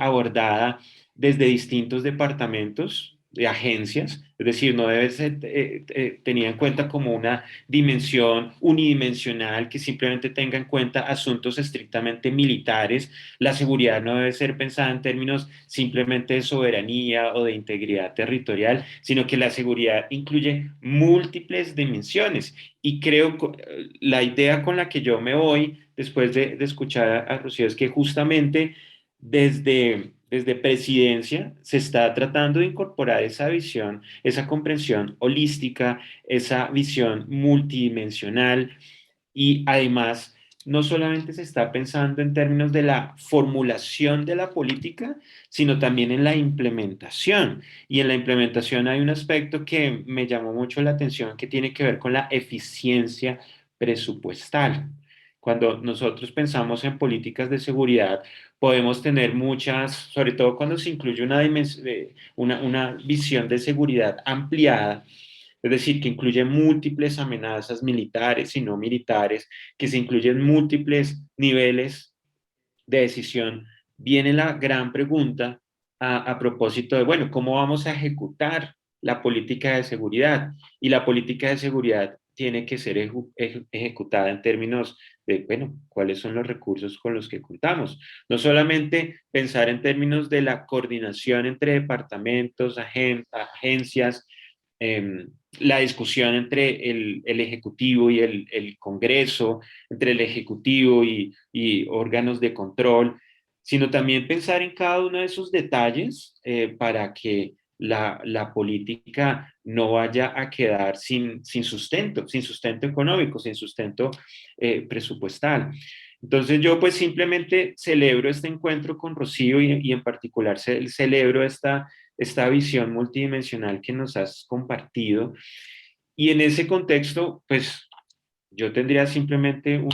abordada desde distintos departamentos de agencias, es decir, no debe ser tenida en cuenta como una dimensión unidimensional que simplemente tenga en cuenta asuntos estrictamente militares. La seguridad no debe ser pensada en términos simplemente de soberanía o de integridad territorial, sino que la seguridad incluye múltiples dimensiones. Y creo que la idea con la que yo me voy después de escuchar a Rocío es que justamente desde presidencia se está tratando de incorporar esa visión, esa comprensión holística, esa visión multidimensional y además no solamente se está pensando en términos de la formulación de la política, sino también en la implementación. Y en la implementación hay un aspecto que me llamó mucho la atención que tiene que ver con la eficiencia presupuestal. Cuando nosotros pensamos en políticas de seguridad, podemos tener muchas, sobre todo cuando se incluye una visión de seguridad ampliada, es decir, que incluye múltiples amenazas militares y no militares, que se incluyen múltiples niveles de decisión, viene la gran pregunta a propósito de, bueno, ¿cómo vamos a ejecutar la política de seguridad? Y la política de seguridad tiene que ser ejecutada en términos de, bueno, cuáles son los recursos con los que contamos. No solamente pensar en términos de la coordinación entre departamentos, agencias, eh, la discusión entre el Ejecutivo y el Congreso, entre el Ejecutivo y órganos de control, sino también pensar en cada uno de esos detalles para que la política no vaya a quedar sin sustento económico, sin sustento presupuestal. Entonces yo pues simplemente celebro este encuentro con Rocío y en particular celebro esta visión multidimensional que nos has compartido. Y en ese contexto, pues yo tendría simplemente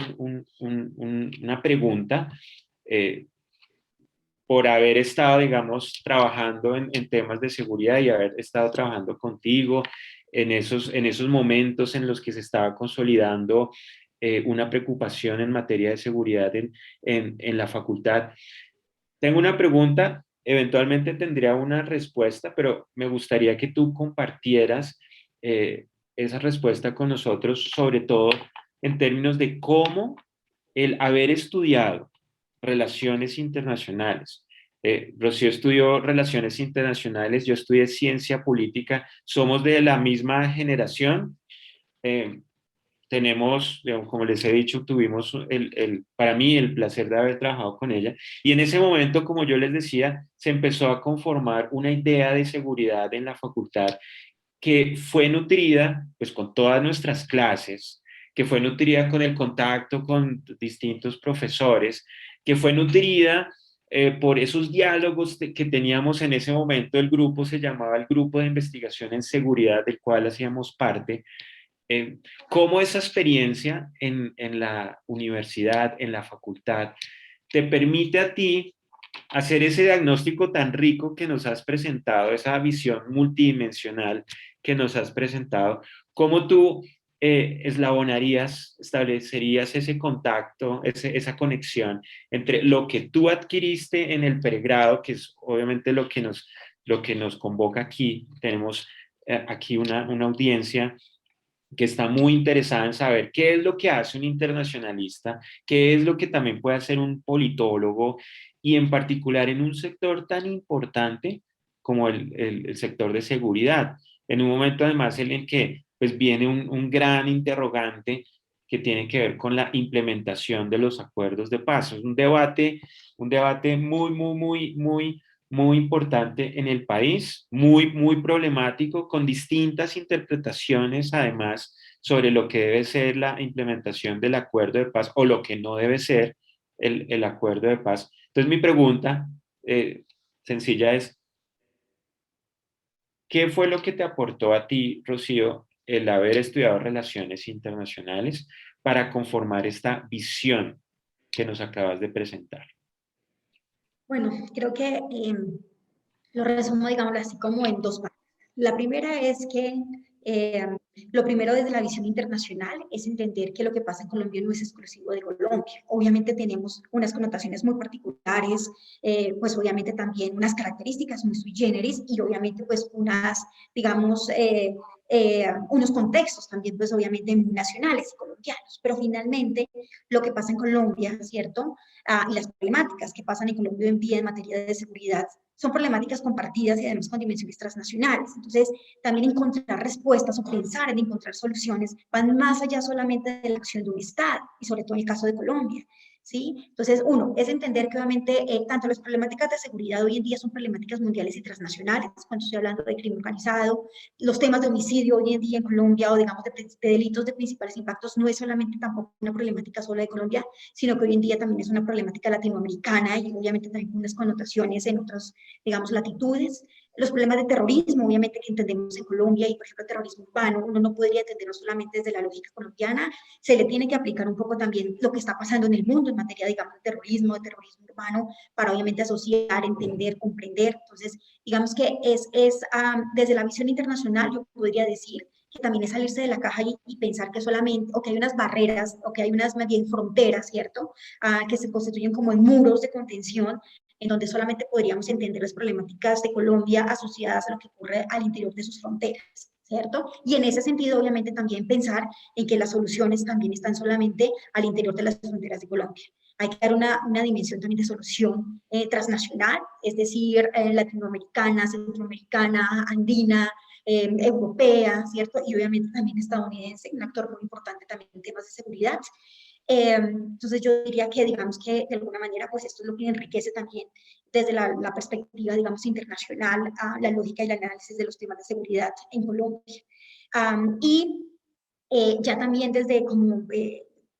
una pregunta por haber estado, digamos, trabajando en temas de seguridad y haber estado trabajando contigo en esos momentos en los que se estaba consolidando una preocupación en materia de seguridad en la facultad. Tengo una pregunta, eventualmente tendría una respuesta, pero me gustaría que tú compartieras esa respuesta con nosotros, sobre todo en términos de cómo el haber estudiado relaciones internacionales. Rocío estudió relaciones internacionales, yo estudié ciencia política, somos de la misma generación. Eh, tenemos, digamos, como les he dicho, tuvimos para mí el placer de haber trabajado con ella. Y en ese momento, como yo les decía, se empezó a conformar una idea de seguridad en la facultad que fue nutrida pues con todas nuestras clases, que fue nutrida con el contacto con distintos profesores, que fue nutrida por esos diálogos que teníamos en ese momento. El grupo se llamaba el Grupo de Investigación en Seguridad, del cual hacíamos parte. Cómo esa experiencia en la universidad, en la facultad, te permite a ti hacer ese diagnóstico tan rico que nos has presentado, esa visión multidimensional que nos has presentado, cómo tú eslabonarías, establecerías ese contacto, esa conexión entre lo que tú adquiriste en el pregrado, que es obviamente lo que nos convoca aquí. Tenemos aquí una audiencia que está muy interesada en saber qué es lo que hace un internacionalista, qué es lo que también puede hacer un politólogo y en particular en un sector tan importante como el sector de seguridad. En un momento además en el que pues, viene un gran interrogante que tiene que ver con la implementación de los acuerdos de paz. Es un debate muy importante en el país, muy problemático, con distintas interpretaciones además sobre lo que debe ser la implementación del acuerdo de paz o lo que no debe ser el acuerdo de paz. Entonces mi pregunta sencilla es, ¿qué fue lo que te aportó a ti, Rocío, el haber estudiado relaciones internacionales para conformar esta visión que nos acabas de presentar? Bueno, creo que lo resumo, digámoslo así, como en dos partes. La primera es que eh, lo primero desde la visión internacional es entender que lo que pasa en Colombia no es exclusivo de Colombia. Obviamente tenemos unas connotaciones muy particulares, pues obviamente también unas características muy sui generis y obviamente pues unas, digamos, unos contextos también pues obviamente muy nacionales y colombianos. Pero finalmente lo que pasa en Colombia, ¿cierto? Y las problemáticas que pasan en Colombia hoy en día en materia de seguridad son problemáticas compartidas y además con dimensiones transnacionales. Entonces, también encontrar respuestas o pensar en encontrar soluciones van más allá solamente de la acción de un Estado, y sobre todo en el caso de Colombia. ¿Sí? Entonces, uno, es entender que obviamente tanto las problemáticas de seguridad hoy en día son problemáticas mundiales y transnacionales, cuando estoy hablando de crimen organizado, los temas de homicidio hoy en día en Colombia o digamos de delitos de principales impactos no es solamente tampoco una problemática sola de Colombia, sino que hoy en día también es una problemática latinoamericana y obviamente también con unas connotaciones en otras, digamos, latitudes. Los problemas de terrorismo, obviamente, que entendemos en Colombia y, por ejemplo, el terrorismo urbano, uno no podría entenderlo solamente desde la lógica colombiana, se le tiene que aplicar un poco también lo que está pasando en el mundo en materia, digamos, de terrorismo urbano, para obviamente asociar, entender, comprender. Entonces, digamos que desde la visión internacional, yo podría decir que también es salirse de la caja y pensar que solamente, o que hay unas barreras, o que hay unas más bien fronteras, ¿cierto? Que se constituyen como en muros de contención, en donde solamente podríamos entender las problemáticas de Colombia asociadas a lo que ocurre al interior de sus fronteras, ¿cierto? Y en ese sentido, obviamente, también pensar en que las soluciones también están solamente al interior de las fronteras de Colombia. Hay que dar una dimensión también de solución transnacional, es decir, latinoamericana, centroamericana, andina, europea, ¿cierto? Y obviamente también estadounidense, un actor muy importante también en temas de seguridad. Entonces yo diría que digamos que de alguna manera pues esto es lo que enriquece también desde la perspectiva digamos internacional a la lógica y el análisis de los temas de seguridad en Colombia. Y ya también desde como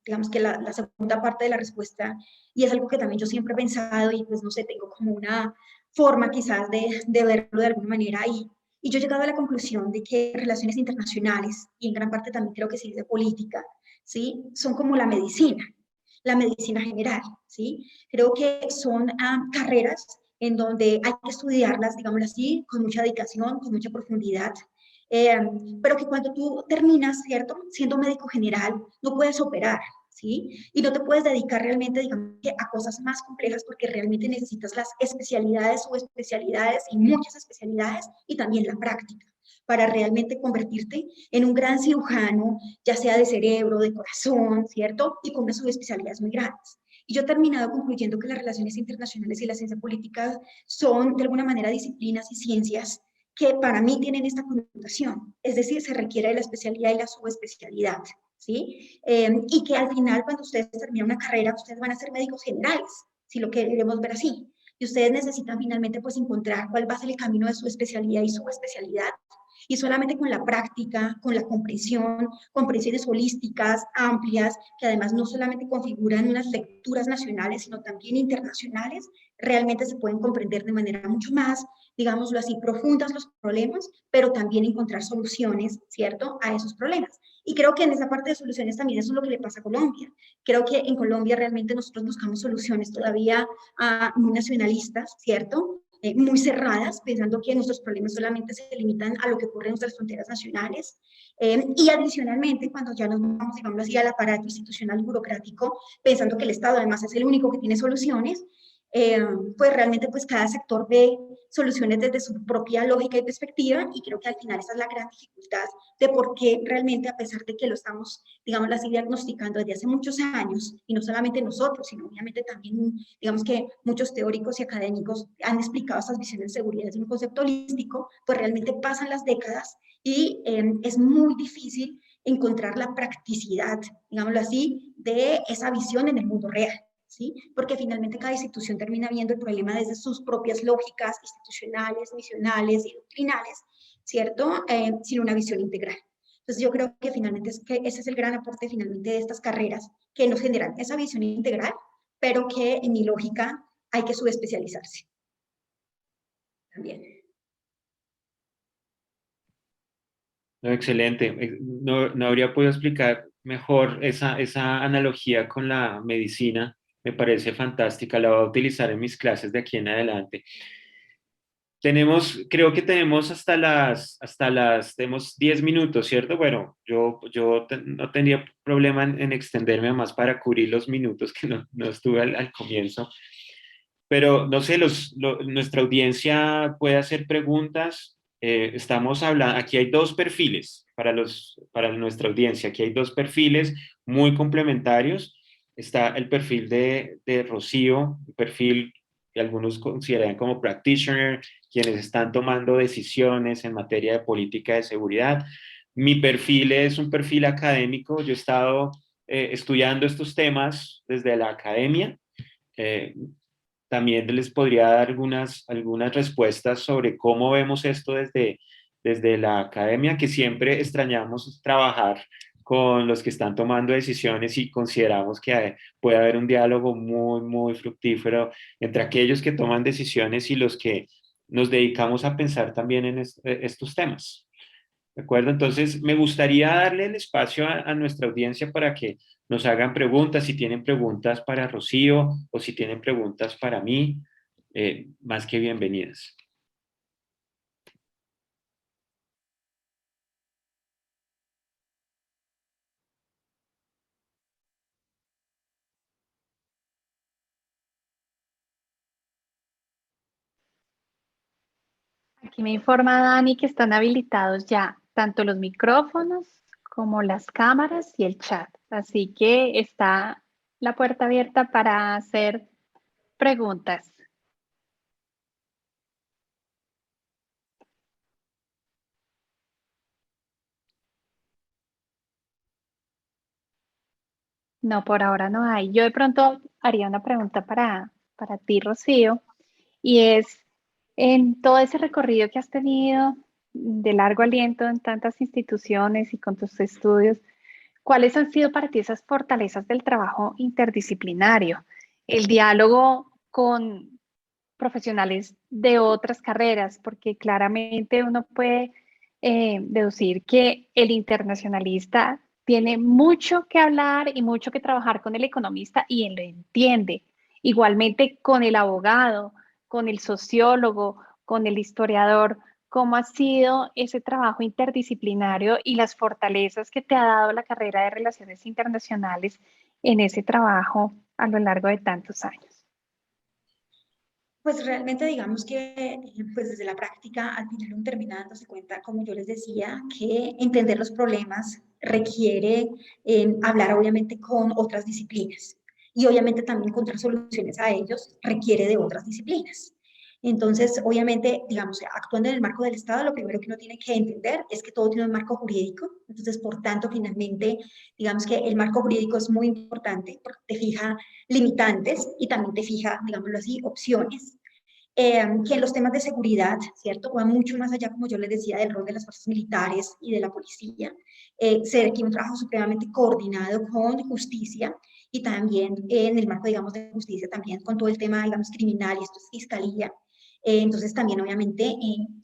digamos que la segunda parte de la respuesta, y es algo que también yo siempre he pensado y pues no sé, tengo como una forma quizás de verlo de alguna manera y yo he llegado a la conclusión de que relaciones internacionales y en gran parte también creo que sí de política, ¿sí? Son como la medicina general, ¿sí? Creo que son carreras en donde hay que estudiarlas, digámoslo así, con mucha dedicación, con mucha profundidad, eh, pero que cuando tú terminas, ¿cierto? Siendo médico general, no puedes operar, ¿sí? Y no te puedes dedicar realmente, digamos, a cosas más complejas porque realmente necesitas las especialidades o especialidades y muchas especialidades y también la práctica para realmente convertirte en un gran cirujano, ya sea de cerebro, de corazón, ¿cierto? Y con unas subespecialidades muy grandes. Y yo he terminado concluyendo que las relaciones internacionales y la ciencia política son, de alguna manera, disciplinas y ciencias que para mí tienen esta connotación, es decir, se requiere de la especialidad y la subespecialidad, ¿sí? Y que al final, cuando ustedes terminan una carrera, ustedes van a ser médicos generales, si lo queremos ver así, y ustedes necesitan finalmente pues encontrar cuál va a ser el camino de su especialidad y subespecialidad, y solamente con la práctica, con la comprensiones holísticas, amplias, que además no solamente configuran unas lecturas nacionales, sino también internacionales, realmente se pueden comprender de manera mucho más, digámoslo así, profundas los problemas, pero también encontrar soluciones, ¿cierto?, a esos problemas. Y creo que en esa parte de soluciones también eso es lo que le pasa a Colombia. Creo que en Colombia realmente nosotros buscamos soluciones todavía muy nacionalistas, ¿cierto?, muy cerradas, pensando que nuestros problemas solamente se limitan a lo que ocurre en nuestras fronteras nacionales. Y adicionalmente, cuando ya nos vamos, digamos así, al aparato institucional y burocrático, pensando que el Estado además es el único que tiene soluciones, pues realmente pues cada sector ve soluciones desde su propia lógica y perspectiva, y creo que al final esa es la gran dificultad de por qué realmente, a pesar de que lo estamos, digamos así, diagnosticando desde hace muchos años, y no solamente nosotros, sino obviamente también, digamos que muchos teóricos y académicos han explicado estas visiones de seguridad desde un concepto holístico, pues realmente pasan las décadas y es muy difícil encontrar la practicidad, digámoslo así, de esa visión en el mundo real. ¿Sí? Porque finalmente cada institución termina viendo el problema desde sus propias lógicas institucionales, misionales y doctrinales, ¿cierto? Sin una visión integral. Entonces yo creo que finalmente ese es el gran aporte finalmente de estas carreras, que nos generan esa visión integral, pero que en mi lógica hay que subespecializarse. También. No, excelente. No, no habría podido explicar mejor esa analogía con la medicina. Me parece fantástica. La voy a utilizar en mis clases de aquí en adelante. Creo que tenemos tenemos 10 minutos, ¿cierto? Bueno, no tendría problema en extenderme más para cubrir los minutos que no estuve al comienzo. Pero no sé, nuestra audiencia puede hacer preguntas. Estamos hablando, aquí hay dos perfiles para nuestra audiencia. Aquí hay dos perfiles muy complementarios. Está el perfil de Rocío, el perfil que algunos consideran como practitioner, quienes están tomando decisiones en materia de política de seguridad. Mi perfil es un perfil académico. Yo he estado estudiando estos temas desde la academia. Eh, También les podría dar algunas respuestas sobre cómo vemos esto desde la academia, que siempre extrañamos trabajar con los que están tomando decisiones y consideramos que puede haber un diálogo muy, muy fructífero entre aquellos que toman decisiones y los que nos dedicamos a pensar también en estos temas. ¿De acuerdo? Entonces, me gustaría darle el espacio a nuestra audiencia para que nos hagan preguntas, si tienen preguntas para Rocío o si tienen preguntas para mí, más que bienvenidas. Aquí me informa Dani que están habilitados ya tanto los micrófonos como las cámaras y el chat. Así que está la puerta abierta para hacer preguntas. No, por ahora no hay. Yo de pronto haría una pregunta para ti, Rocío, y es, en todo ese recorrido que has tenido de largo aliento en tantas instituciones y con tus estudios, ¿cuáles han sido para ti esas fortalezas del trabajo interdisciplinario? El diálogo con profesionales de otras carreras, porque claramente uno puede deducir que el internacionalista tiene mucho que hablar y mucho que trabajar con el economista y él lo entiende. Igualmente con el abogado, con el sociólogo, con el historiador. ¿Cómo ha sido ese trabajo interdisciplinario y las fortalezas que te ha dado la carrera de Relaciones Internacionales en ese trabajo a lo largo de tantos años? Pues realmente digamos que pues desde la práctica al final uno termina dándose cuenta, como yo les decía, que entender los problemas requiere hablar obviamente con otras disciplinas, y obviamente también encontrar soluciones a ellos requiere de otras disciplinas. Entonces, obviamente, digamos, actuando en el marco del Estado, lo primero que uno tiene que entender es que todo tiene un marco jurídico. Entonces, por tanto, finalmente, digamos que el marco jurídico es muy importante porque te fija limitantes y también te fija, digámoslo así, opciones. Que los temas de seguridad, ¿cierto? Van mucho más allá, como yo les decía, del rol de las fuerzas militares y de la policía. Se requiere un trabajo supremamente coordinado con justicia y también en el marco, digamos, de justicia, también con todo el tema, digamos, criminal, y esto es fiscalía. Entonces también obviamente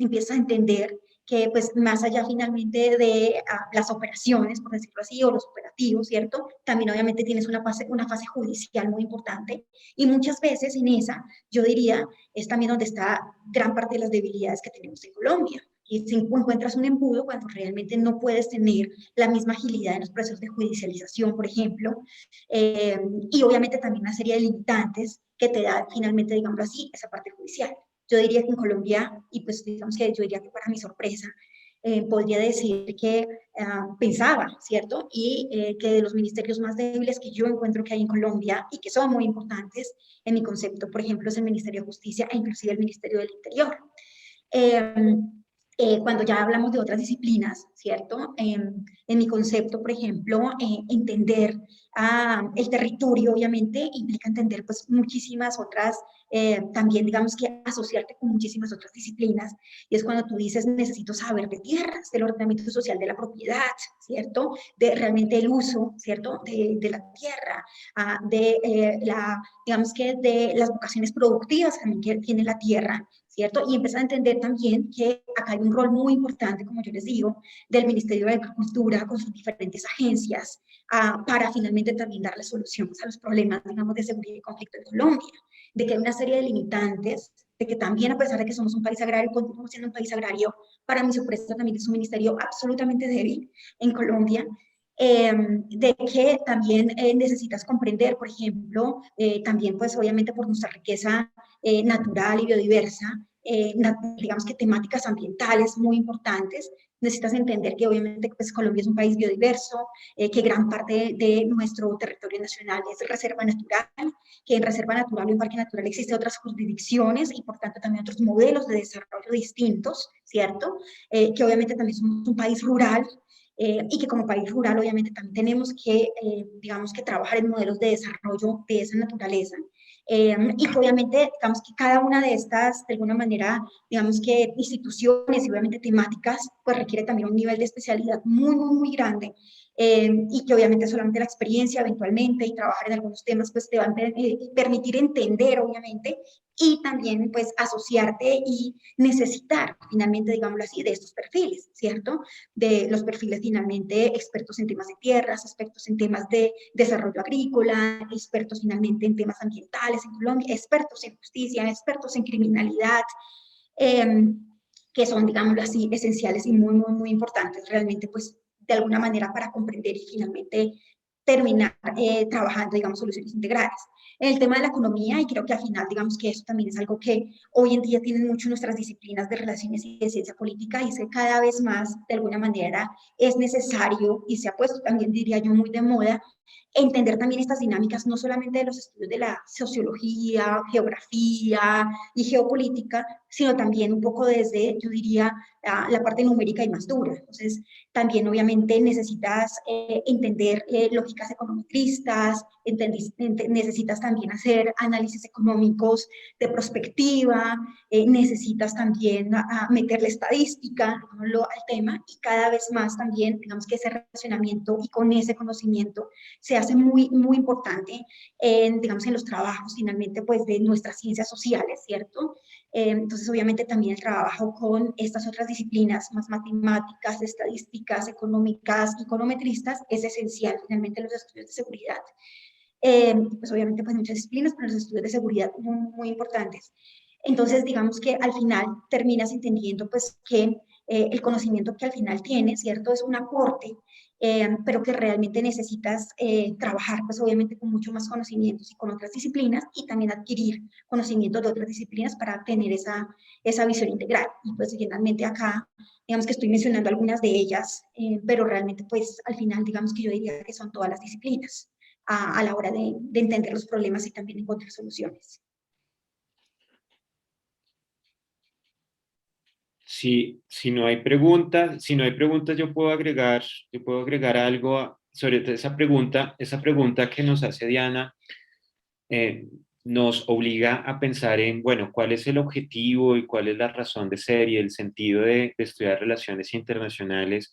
empiezas a entender que pues más allá finalmente de las operaciones, por decirlo así, o los operativos, ¿cierto? También obviamente tienes una fase judicial muy importante, y muchas veces en esa, yo diría, es también donde está gran parte de las debilidades que tenemos en Colombia. Y si encuentras un embudo cuando realmente no puedes tener la misma agilidad en los procesos de judicialización, por ejemplo, y obviamente también una serie de limitantes que te da finalmente, digamos así, esa parte judicial. Yo diría que en Colombia, y pues digamos que yo diría que para mi sorpresa, podría decir que pensaba, ¿cierto? Y que de los ministerios más débiles que yo encuentro que hay en Colombia y que son muy importantes, en mi concepto, por ejemplo, es el Ministerio de Justicia e inclusive el Ministerio del Interior. Eh, Cuando ya hablamos de otras disciplinas, ¿cierto? En mi concepto, por ejemplo, entender el territorio, obviamente, implica entender pues muchísimas otras, también digamos que asociarte con muchísimas otras disciplinas, y es cuando tú dices, necesito saber de tierras, del ordenamiento social de la propiedad, ¿cierto? De realmente el uso, ¿cierto? De la tierra, digamos que de las vocaciones productivas también que tiene la tierra, ¿cierto? Y empezar a entender también que acá hay un rol muy importante, como yo les digo, del Ministerio de Agricultura con sus diferentes agencias, para finalmente también darle soluciones a los problemas, digamos, de seguridad y conflicto en Colombia, de que hay una serie de limitantes, de que también a pesar de que somos un país agrario, continuamos siendo un país agrario, para mi sorpresa también es un ministerio absolutamente débil en Colombia, de que también necesitas comprender, por ejemplo, también pues obviamente por nuestra riqueza natural y biodiversa, digamos que temáticas ambientales muy importantes. Necesitas entender que obviamente pues, Colombia es un país biodiverso, que gran parte de nuestro territorio nacional es reserva natural, que en reserva natural o en parque natural existen otras jurisdicciones y por tanto también otros modelos de desarrollo distintos, ¿cierto? Que obviamente también somos un país rural, y que como país rural obviamente también tenemos que, digamos que trabajar en modelos de desarrollo de esa naturaleza. Y que obviamente, digamos que cada una de estas, de alguna manera, digamos que instituciones y obviamente temáticas, pues requiere también un nivel de especialidad muy, muy, muy grande. Y que obviamente solamente la experiencia eventualmente y trabajar en algunos temas, pues te van a permitir entender, obviamente, y también pues asociarte y necesitar finalmente, digámoslo así, de estos perfiles, ¿cierto? De los perfiles finalmente expertos en temas de tierras, expertos en temas de desarrollo agrícola, expertos finalmente en temas ambientales en Colombia, expertos en justicia, expertos en criminalidad, eh, que son, digámoslo así, esenciales y muy, muy, muy importantes realmente, pues, de alguna manera para comprender y finalmente terminar trabajando, digamos, soluciones integrales. En el tema de la economía, y creo que al final, digamos que eso también es algo que hoy en día tienen mucho nuestras disciplinas de relaciones y de ciencia política, y es que cada vez más, de alguna manera, es necesario, y se ha puesto también, diría yo, muy de moda, entender también estas dinámicas, no solamente de los estudios de la sociología, geografía y geopolítica, sino también un poco desde, yo diría, la parte numérica y más dura. Entonces, también obviamente necesitas entender lógicas econometristas, necesitas también hacer análisis económicos de prospectiva, necesitas también meterle estadística al tema, y cada vez más también, digamos que ese relacionamiento y con ese conocimiento se hace muy, muy importante digamos, en los trabajos finalmente pues de nuestras ciencias sociales, ¿cierto? Entonces, obviamente también el trabajo con estas otras disciplinas más matemáticas, estadísticas, económicas, econometristas, es esencial finalmente en los estudios de seguridad. Pues obviamente pues muchas disciplinas, pero los estudios de seguridad muy, muy importantes. Entonces, digamos que al final terminas entendiendo pues que el conocimiento que al final tienes, ¿cierto? Es un aporte, pero que realmente necesitas trabajar pues obviamente con mucho más conocimientos y con otras disciplinas, y también adquirir conocimientos de otras disciplinas para tener esa visión integral. Y pues finalmente acá, digamos que estoy mencionando algunas de ellas, pero realmente pues al final digamos que yo diría que son todas las disciplinas a la hora de entender los problemas y también encontrar soluciones. Si no hay preguntas, yo puedo agregar algo sobre esa pregunta que nos hace Diana, eh, nos obliga a pensar en, bueno, cuál es el objetivo y cuál es la razón de ser y el sentido de estudiar relaciones internacionales.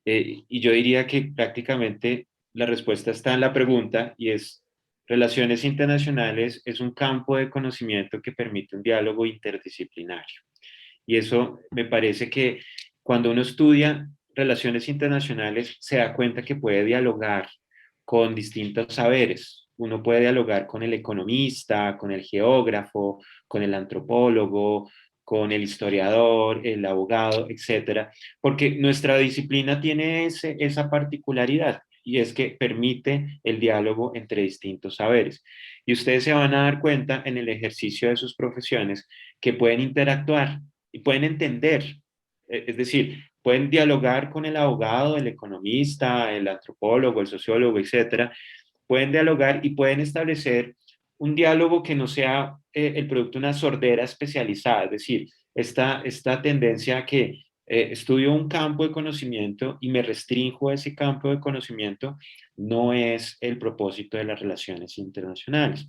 Y yo diría que prácticamente la respuesta está en la pregunta, y es: relaciones internacionales es un campo de conocimiento que permite un diálogo interdisciplinario. Y eso me parece que cuando uno estudia relaciones internacionales se da cuenta que puede dialogar con distintos saberes. Uno puede dialogar con el economista, con el geógrafo, con el antropólogo, con el historiador, el abogado, etcétera, porque nuestra disciplina tiene esa particularidad. y es que permite el diálogo entre distintos saberes. Y ustedes se van a dar cuenta en el ejercicio de sus profesiones que pueden interactuar y pueden entender, es decir, pueden dialogar con el abogado, el economista, el antropólogo, el sociólogo, etcétera. Pueden dialogar y pueden establecer un diálogo que no sea el producto de una sordera especializada, es decir, esta tendencia a que estudio un campo de conocimiento y me restrinjo a ese campo de conocimiento, no es el propósito de las relaciones internacionales.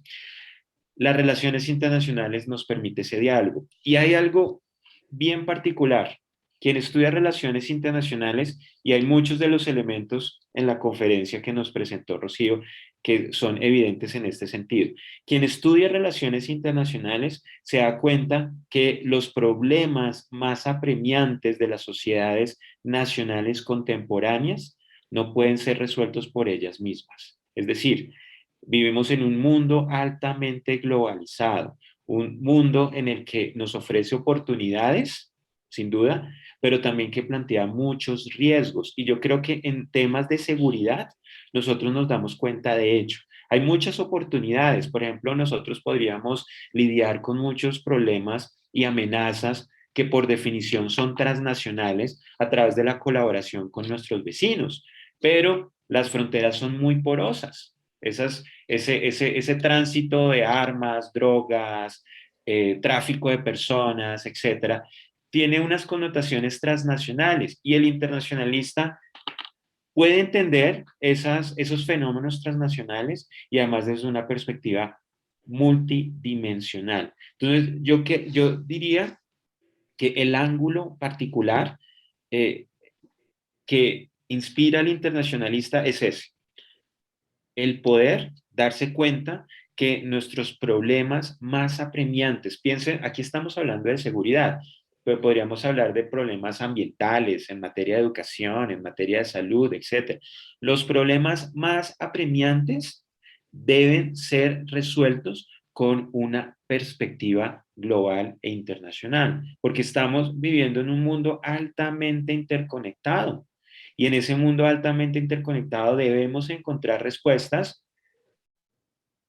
Las relaciones internacionales nos permite ese diálogo. Y hay algo bien particular. Quien estudia relaciones internacionales, y hay muchos de los elementos en la conferencia que nos presentó Rocío que son evidentes en este sentido. Quien estudia relaciones internacionales se da cuenta que los problemas más apremiantes de las sociedades nacionales contemporáneas no pueden ser resueltos por ellas mismas. Es decir, vivimos en un mundo altamente globalizado, un mundo en el que nos ofrece oportunidades, sin duda, pero también que plantea muchos riesgos. Y yo creo que en temas de seguridad nosotros nos damos cuenta de ello. Hay muchas oportunidades. Por ejemplo, nosotros podríamos lidiar con muchos problemas y amenazas que por definición son transnacionales a través de la colaboración con nuestros vecinos, pero las fronteras son muy porosas. Ese tránsito de armas, drogas, tráfico de personas, etcétera, tiene unas connotaciones transnacionales y el internacionalista puede entender esos fenómenos transnacionales y además desde una perspectiva multidimensional. Entonces, yo diría que el ángulo particular eh, que inspira al internacionalista es ese, el poder darse cuenta que nuestros problemas más apremiantes, piensen, aquí estamos hablando de seguridad, pero podríamos hablar de problemas ambientales, en materia de educación, en materia de salud, etc. Los problemas más apremiantes deben ser resueltos con una perspectiva global e internacional, porque estamos viviendo en un mundo altamente interconectado. Y en ese mundo altamente interconectado debemos encontrar respuestas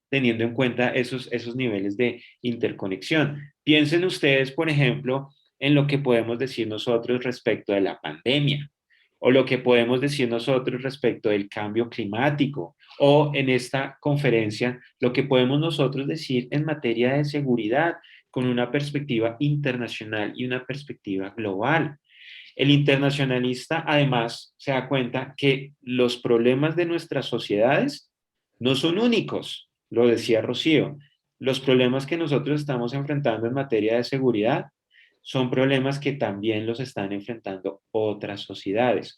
teniendo en cuenta esos niveles de interconexión. Piensen ustedes, por ejemplo, en lo que podemos decir nosotros respecto de la pandemia, o lo que podemos decir nosotros respecto del cambio climático, o en esta conferencia, lo que podemos nosotros decir en materia de seguridad con una perspectiva internacional y una perspectiva global. El internacionalista además se da cuenta que los problemas de nuestras sociedades no son únicos, lo decía Rocío. Los problemas que nosotros estamos enfrentando en materia de seguridad son problemas que también los están enfrentando otras sociedades.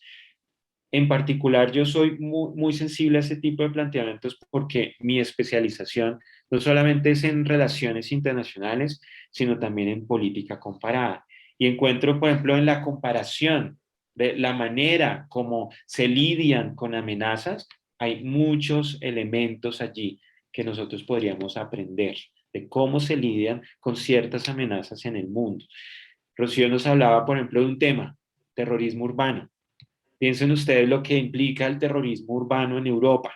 En particular, yo soy muy sensible a ese tipo de planteamientos porque mi especialización no solamente es en relaciones internacionales, sino también en política comparada. Y encuentro, por ejemplo, en la comparación de la manera como se lidian con amenazas, hay muchos elementos allí que nosotros podríamos aprender de cómo se lidian con ciertas amenazas en el mundo. Rocío nos hablaba, por ejemplo, de un tema, terrorismo urbano. Piensen ustedes lo que implica el terrorismo urbano en Europa.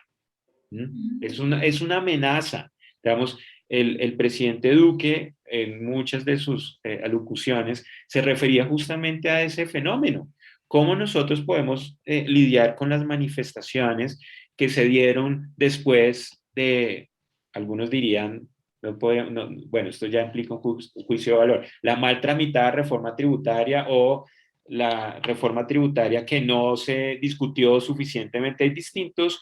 Es una amenaza. Digamos, el presidente Duque, en muchas de sus alocuciones, se refería justamente a ese fenómeno. ¿Cómo nosotros podemos lidiar con las manifestaciones que se dieron después de, algunos dirían, bueno, esto ya implica un juicio de valor, la mal tramitada reforma tributaria o la reforma tributaria que no se discutió suficientemente? Hay distintos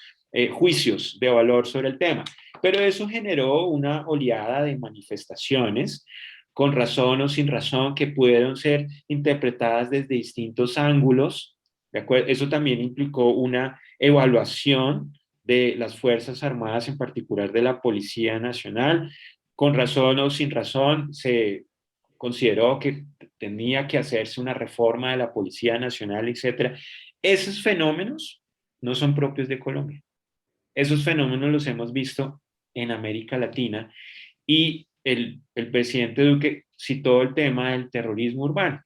juicios de valor sobre el tema, pero eso generó una oleada de manifestaciones con razón o sin razón que pudieron ser interpretadas desde distintos ángulos. ¿De acuerdo? Eso también implicó una evaluación de las Fuerzas Armadas, en particular de la Policía Nacional. Con razón o sin razón se consideró que tenía que hacerse una reforma de la Policía Nacional, etcétera. Esos fenómenos no son propios de Colombia. Esos fenómenos los hemos visto en América Latina y el presidente Duque citó el tema del terrorismo urbano,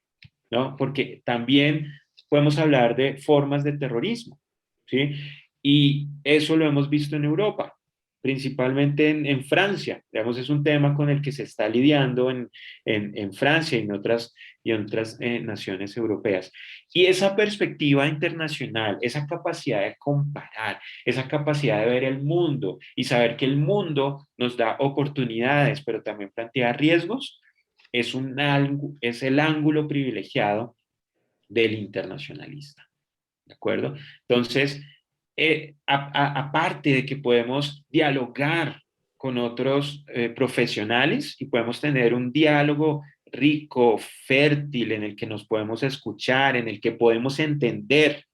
¿no? Porque también podemos hablar de formas de terrorismo, ¿sí? Y eso lo hemos visto en Europa, principalmente en Francia. Digamos, es un tema con el que se está lidiando en Francia y en otras naciones europeas. Y esa perspectiva internacional, esa capacidad de comparar, esa capacidad de ver el mundo y saber que el mundo nos da oportunidades, pero también plantea riesgos, es el ángulo privilegiado del internacionalista. ¿De acuerdo? Entonces, aparte de que podemos dialogar con otros profesionales y podemos tener un diálogo rico, fértil, en el que nos podemos escuchar, en el que podemos entender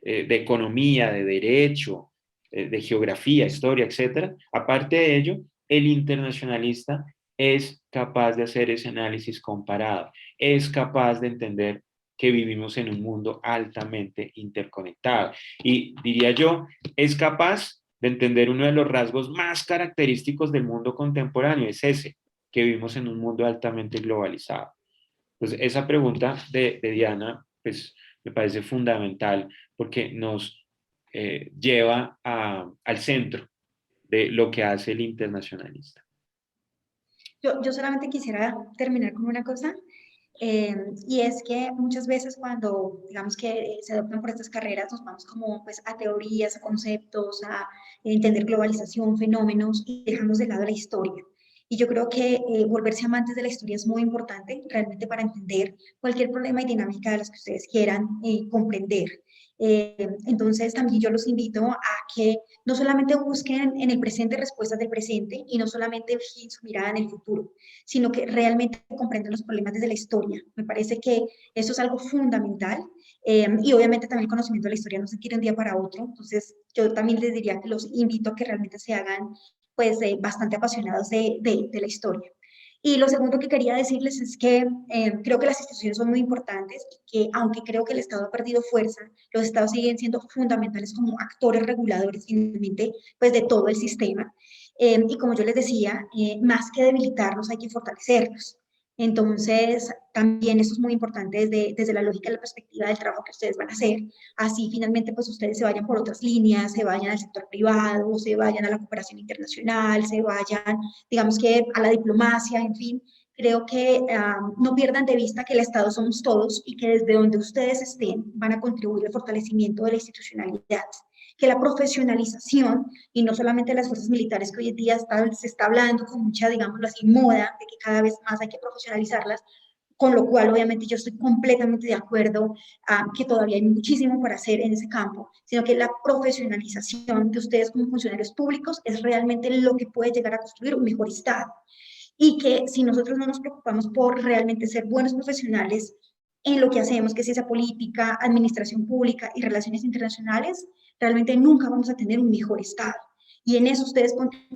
de economía, de derecho, de geografía, historia, etcétera. Aparte de ello, el internacionalista es capaz de hacer ese análisis comparado, es capaz de entender que vivimos en un mundo altamente interconectado. Y diría yo, es capaz de entender uno de los rasgos más característicos del mundo contemporáneo, es ese, que vivimos en un mundo altamente globalizado. Entonces, esa pregunta de Diana, pues me parece fundamental porque nos lleva al centro de lo que hace el internacionalista. Yo solamente quisiera terminar con una cosa, y es que muchas veces cuando, digamos que se adoptan por estas carreras, nos vamos como pues a teorías, a conceptos, a entender globalización, fenómenos, y dejamos de lado la historia. Y yo creo que volverse amantes de la historia es muy importante realmente para entender cualquier problema y dinámica de las que ustedes quieran comprender. Entonces también yo los invito a que no solamente busquen en el presente respuestas del presente y no solamente fijen su mirada en el futuro, sino que realmente comprendan los problemas desde la historia. Me parece que eso es algo fundamental, y obviamente también el conocimiento de la historia no se quiere de un día para otro. Entonces yo también les diría que los invito a que realmente se hagan pues bastante apasionados de la historia. Y lo segundo que quería decirles es que creo que las instituciones son muy importantes y que aunque creo que el Estado ha perdido fuerza, los Estados siguen siendo fundamentales como actores reguladores finalmente pues, de todo el sistema. Y como yo les decía, más que debilitarlos hay que fortalecerlos. Entonces, también eso es muy importante desde la lógica y la perspectiva del trabajo que ustedes van a hacer. Así, finalmente, pues ustedes se vayan por otras líneas, se vayan al sector privado, se vayan a la cooperación internacional, se vayan, digamos que a la diplomacia, en fin. Creo que no pierdan de vista que el Estado somos todos y que desde donde ustedes estén van a contribuir al fortalecimiento de la institucionalidad, que la profesionalización, y no solamente las fuerzas militares que hoy en día se está hablando con mucha, digámoslo así, moda, de que cada vez más hay que profesionalizarlas, con lo cual obviamente yo estoy completamente de acuerdo que todavía hay muchísimo por hacer en ese campo, sino que la profesionalización de ustedes como funcionarios públicos es realmente lo que puede llegar a construir un mejor Estado. Y que si nosotros no nos preocupamos por realmente ser buenos profesionales en lo que hacemos, que es esa política, administración pública y relaciones internacionales, realmente nunca vamos a tener un mejor Estado. Y en eso ustedes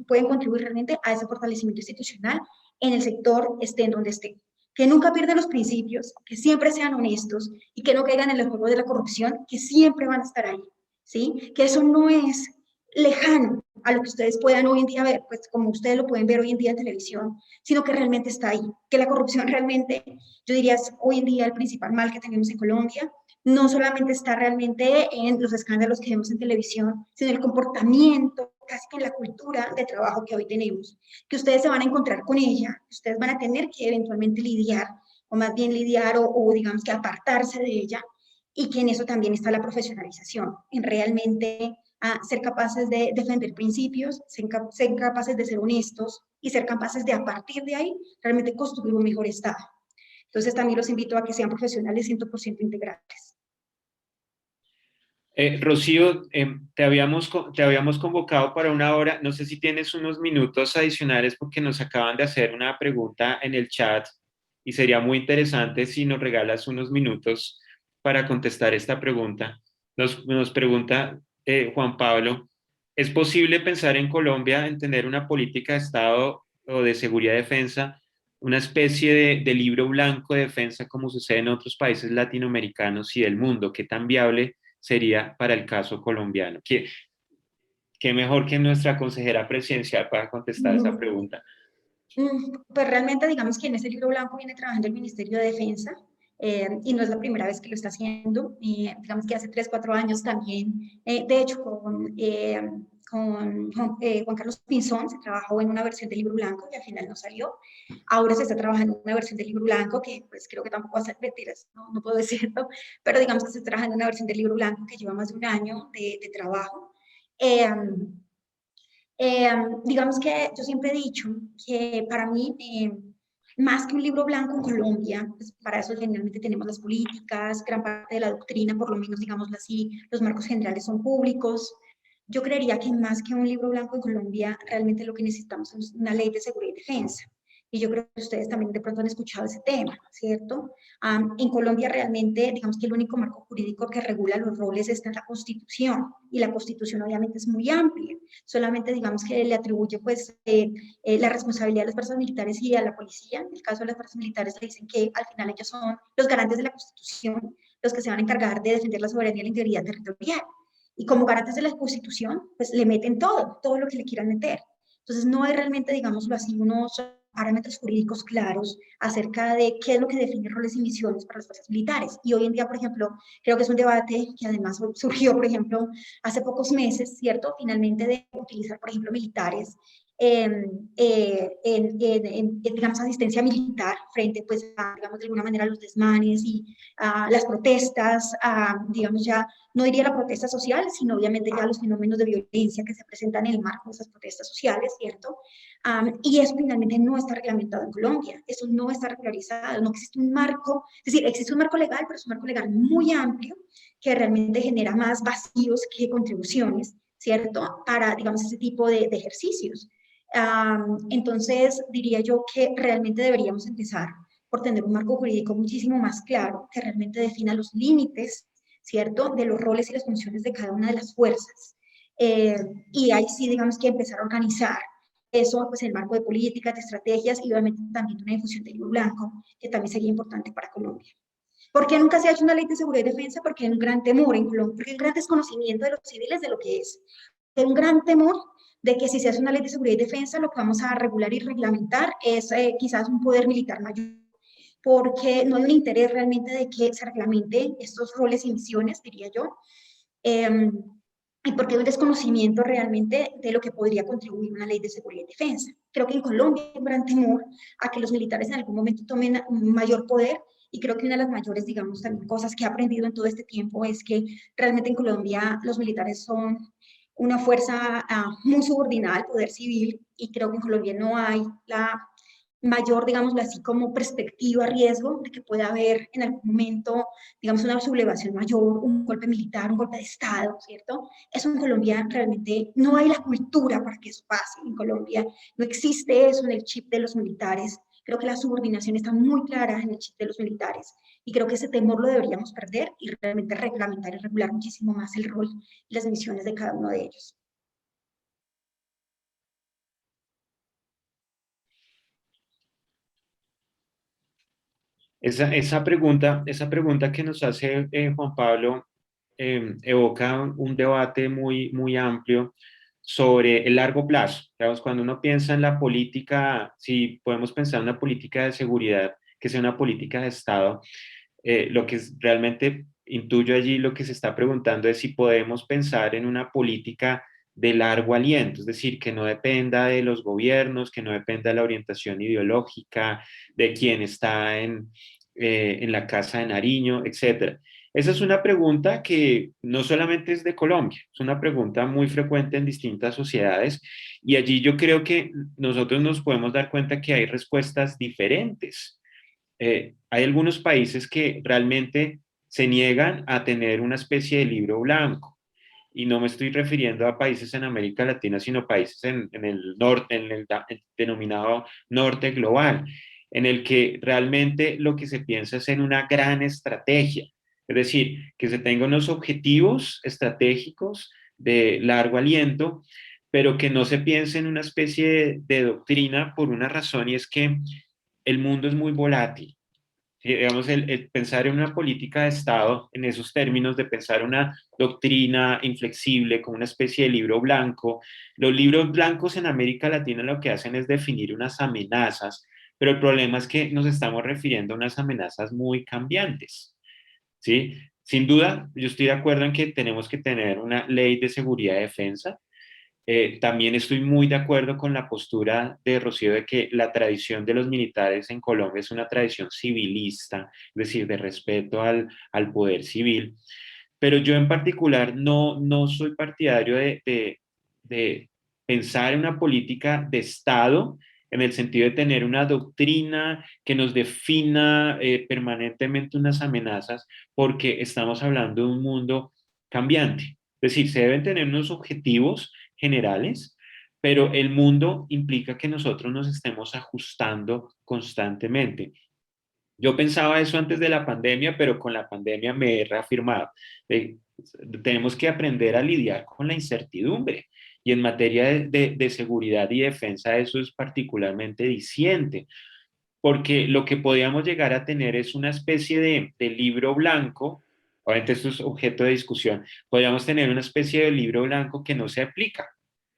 pueden contribuir realmente a ese fortalecimiento institucional en el sector, estén donde estén. Que nunca pierdan los principios, que siempre sean honestos y que no caigan en el juego de la corrupción, que siempre van a estar ahí. ¿Sí? Que eso no es lejano a lo que ustedes puedan hoy en día ver, pues como ustedes lo pueden ver hoy en día en televisión, sino que realmente está ahí, que la corrupción realmente, yo diría, es hoy en día el principal mal que tenemos en Colombia, no solamente está realmente en los escándalos que vemos en televisión, sino en el comportamiento, casi que en la cultura de trabajo que hoy tenemos, que ustedes se van a encontrar con ella, que ustedes van a tener que eventualmente lidiar, o más bien lidiar o digamos que apartarse de ella, y que en eso también está la profesionalización, en realmente ser capaces de defender principios, ser capaces de ser honestos y ser capaces de, a partir de ahí, realmente construir un mejor Estado. Entonces, también los invito a que sean profesionales 100% integrales. Rocío, te habíamos convocado para una hora. No sé si tienes unos minutos adicionales porque nos acaban de hacer una pregunta en el chat y sería muy interesante si nos regalas unos minutos para contestar esta pregunta. Nos pregunta Juan Pablo, ¿es posible pensar en Colombia en tener una política de Estado o de seguridad y defensa, una especie de libro blanco de defensa como sucede en otros países latinoamericanos y del mundo? ¿Qué tan viable sería para el caso colombiano? ¿Qué mejor que nuestra consejera presidencial para contestar esa pregunta? Pues realmente digamos que en ese libro blanco viene trabajando el Ministerio de Defensa. y no es la primera vez que lo está haciendo. Digamos que hace 3, 4 años también, de hecho, con Juan Carlos Pinzón se trabajó en una versión del libro blanco y al final no salió. Ahora se está trabajando en una versión del libro blanco que pues creo que tampoco va a ser mentiras, no, no puedo decirlo, pero digamos que se está trabajando en una versión del libro blanco que lleva más de un año de trabajo. Eh, digamos que yo siempre he dicho que para mí, más que un libro blanco en Colombia, pues para eso generalmente tenemos las políticas, gran parte de la doctrina, por lo menos digámoslo así, los marcos generales son públicos. Yo creería que más que un libro blanco en Colombia, realmente lo que necesitamos es una ley de seguridad y defensa. Y yo creo que ustedes también de pronto han escuchado ese tema, ¿cierto? En Colombia realmente, digamos que el único marco jurídico que regula los roles está en la Constitución, y la Constitución obviamente es muy amplia. Solamente digamos que le atribuye pues la responsabilidad a las fuerzas militares y a la policía. En el caso de las fuerzas militares le dicen que al final ellos son los garantes de la Constitución, los que se van a encargar de defender la soberanía y la integridad territorial. Y como garantes de la Constitución, pues le meten todo lo que le quieran meter. Entonces no hay realmente, digámoslo así, unos parámetros jurídicos claros acerca de qué es lo que define roles y misiones para las fuerzas militares. Y hoy en día, por ejemplo, creo que es un debate que además surgió, por ejemplo, hace pocos meses, ¿cierto? Finalmente de utilizar, por ejemplo, militares digamos, asistencia militar frente, pues, a, digamos, de alguna manera, a los desmanes y a las protestas, digamos, ya, no diría la protesta social, sino obviamente ya los fenómenos de violencia que se presentan en el marco de esas protestas sociales, ¿cierto? Y eso finalmente no está reglamentado en Colombia, eso no está regularizado, no existe un marco, es decir, existe un marco legal, pero es un marco legal muy amplio que realmente genera más vacíos que contribuciones, ¿cierto? Para, digamos, ese tipo de ejercicios. Entonces, diría yo que realmente deberíamos empezar por tener un marco jurídico muchísimo más claro que realmente defina los límites, ¿cierto?, de los roles y las funciones de cada una de las fuerzas. Y ahí sí, digamos que empezar a organizar eso, pues el marco de políticas, de estrategias y obviamente también una difusión del libro blanco, que también sería importante para Colombia. ¿Por qué nunca se ha hecho una ley de seguridad y defensa? Porque hay un gran temor en Colombia, porque hay un gran desconocimiento de los civiles de lo que es. Hay un gran temor de que si se hace una ley de seguridad y defensa, lo que vamos a regular y reglamentar es quizás un poder militar mayor, porque no hay un interés realmente de que se reglamente estos roles y misiones, diría yo, y porque hay un desconocimiento realmente de lo que podría contribuir una ley de seguridad y defensa. Creo que en Colombia hay un gran temor a que los militares en algún momento tomen un mayor poder, y creo que una de las mayores, digamos, también cosas que he aprendido en todo este tiempo es que realmente en Colombia los militares son una fuerza muy subordinada al poder civil, y creo que en Colombia no hay la mayor, digámoslo así, como perspectiva, riesgo de que pueda haber en algún momento, digamos, una sublevación mayor, un golpe militar, un golpe de Estado, ¿cierto? Eso en Colombia realmente no hay la cultura para que eso pase. En Colombia no existe eso en el chip de los militares. Creo que la subordinación está muy clara en el chip de los militares, y creo que ese temor lo deberíamos perder y realmente reglamentar y regular muchísimo más el rol y las misiones de cada uno de ellos. Esa pregunta que nos hace Juan Pablo evoca un debate muy, muy amplio sobre el largo plazo. Digamos, cuando uno piensa en la política, si podemos pensar en una política de seguridad que sea una política de Estado, lo que realmente intuyo allí, lo que se está preguntando es si podemos pensar en una política de largo aliento, es decir, que no dependa de los gobiernos, que no dependa de la orientación ideológica, de quién está en la Casa de Nariño, etcétera. Esa es una pregunta que no solamente es de Colombia, es una pregunta muy frecuente en distintas sociedades, y allí yo creo que nosotros nos podemos dar cuenta que hay respuestas diferentes. Hay algunos países que realmente se niegan a tener una especie de libro blanco. Y no me estoy refiriendo a países en América Latina, sino países en el norte, el denominado norte global, en el que realmente lo que se piensa es en una gran estrategia. Es decir, que se tengan unos objetivos estratégicos de largo aliento, pero que no se piense en una especie de doctrina por una razón, y es que el mundo es muy volátil. Digamos, el pensar en una política de Estado en esos términos de pensar una doctrina inflexible como una especie de libro blanco. Los libros blancos en América Latina lo que hacen es definir unas amenazas, pero el problema es que nos estamos refiriendo a unas amenazas muy cambiantes, ¿sí? Sin duda, yo estoy de acuerdo en que tenemos que tener una ley de seguridad y defensa. También estoy muy de acuerdo con la postura de Rocío de que la tradición de los militares en Colombia es una tradición civilista, es decir, de respeto al poder civil. Pero yo en particular no soy partidario de pensar en una política de Estado en el sentido de tener una doctrina que nos defina permanentemente unas amenazas, porque estamos hablando de un mundo cambiante. Es decir, se deben tener unos objetivos generales, pero el mundo implica que nosotros nos estemos ajustando constantemente. Yo pensaba eso antes de la pandemia, pero con la pandemia me he reafirmado. Eh, Tenemos que aprender a lidiar con la incertidumbre. Y en materia de seguridad y defensa eso es particularmente diciente, porque lo que podríamos llegar a tener es una especie de libro blanco, obviamente esto es objeto de discusión, podríamos tener una especie de libro blanco que no se aplica.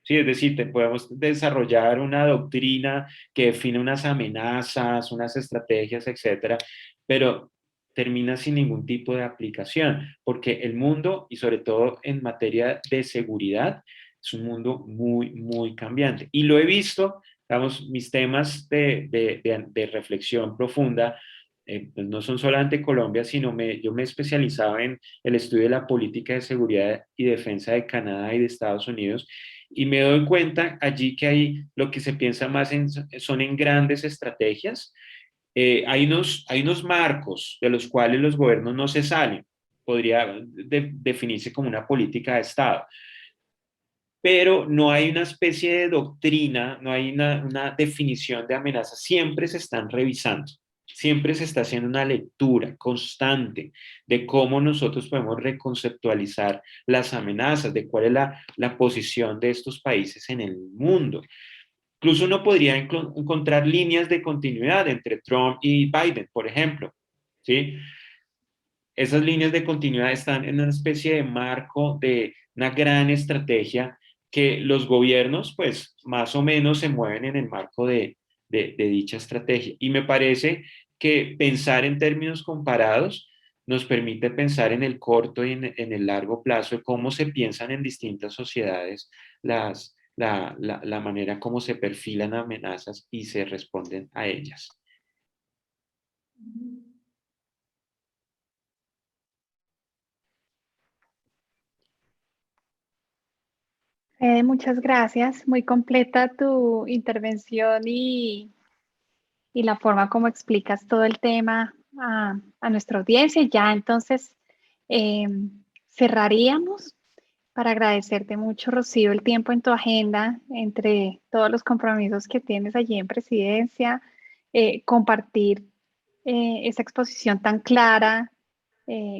Sí, es decir, podemos desarrollar una doctrina que define unas amenazas, unas estrategias, etcétera, pero termina sin ningún tipo de aplicación, porque el mundo, y sobre todo en materia de seguridad, es un mundo muy cambiante. Y lo he visto, digamos, mis temas de reflexión profunda, pues no son solamente Colombia, sino yo me he especializado en el estudio de la política de seguridad y defensa de Canadá y de Estados Unidos, y me doy cuenta allí que hay lo que se piensa más son en grandes estrategias. Hay unos marcos de los cuales los gobiernos no se salen. Podría definirse como una política de Estado, pero no hay una especie de doctrina, no hay una definición de amenaza. Siempre se están revisando, siempre se está haciendo una lectura constante de cómo nosotros podemos reconceptualizar las amenazas, de cuál es la posición de estos países en el mundo. Incluso uno podría encontrar líneas de continuidad entre Trump y Biden, por ejemplo, ¿sí? Esas líneas de continuidad están en una especie de marco de una gran estrategia que los gobiernos, pues, más o menos se mueven en el marco de dicha estrategia. Y me parece que pensar en términos comparados nos permite pensar en el corto y en el largo plazo de cómo se piensan en distintas sociedades la manera como se perfilan amenazas y se responden a ellas. Muchas gracias. Muy completa tu intervención y la forma como explicas todo el tema a nuestra audiencia. Ya entonces eh, cerraríamos para agradecerte mucho, Rocío, el tiempo en tu agenda, entre todos los compromisos que tienes allí en Presidencia, compartir esa exposición tan clara,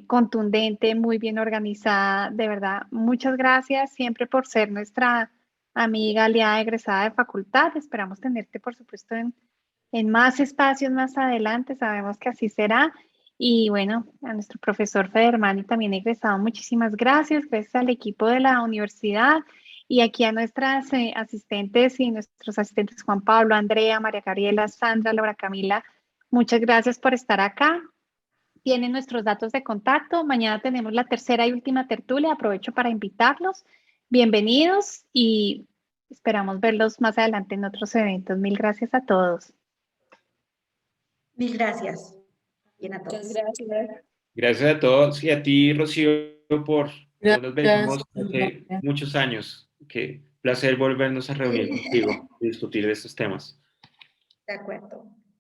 contundente, muy bien organizada. De verdad, muchas gracias siempre por ser nuestra amiga, aliada, egresada de facultad. Esperamos tenerte, por supuesto, en más espacios más adelante. Sabemos que así será. Y bueno, a nuestro profesor Federmani también egresado, muchísimas gracias. Gracias al equipo de la universidad y aquí a nuestras asistentes y nuestros asistentes Juan Pablo, Andrea, María Gabriela, Sandra, Laura Camila. Muchas gracias por estar acá. Tienen nuestros datos de contacto. Mañana tenemos la tercera y última tertulia. Aprovecho para invitarlos. Bienvenidos y esperamos verlos más adelante en otros eventos. Mil gracias a todos. Mil gracias. Bien a Muchas todos. gracias. Gracias a todos y a ti, Rocío, por nos Gracias. venimos hace muchos años. Qué placer volvernos a reunir contigo y discutir de estos temas. De acuerdo.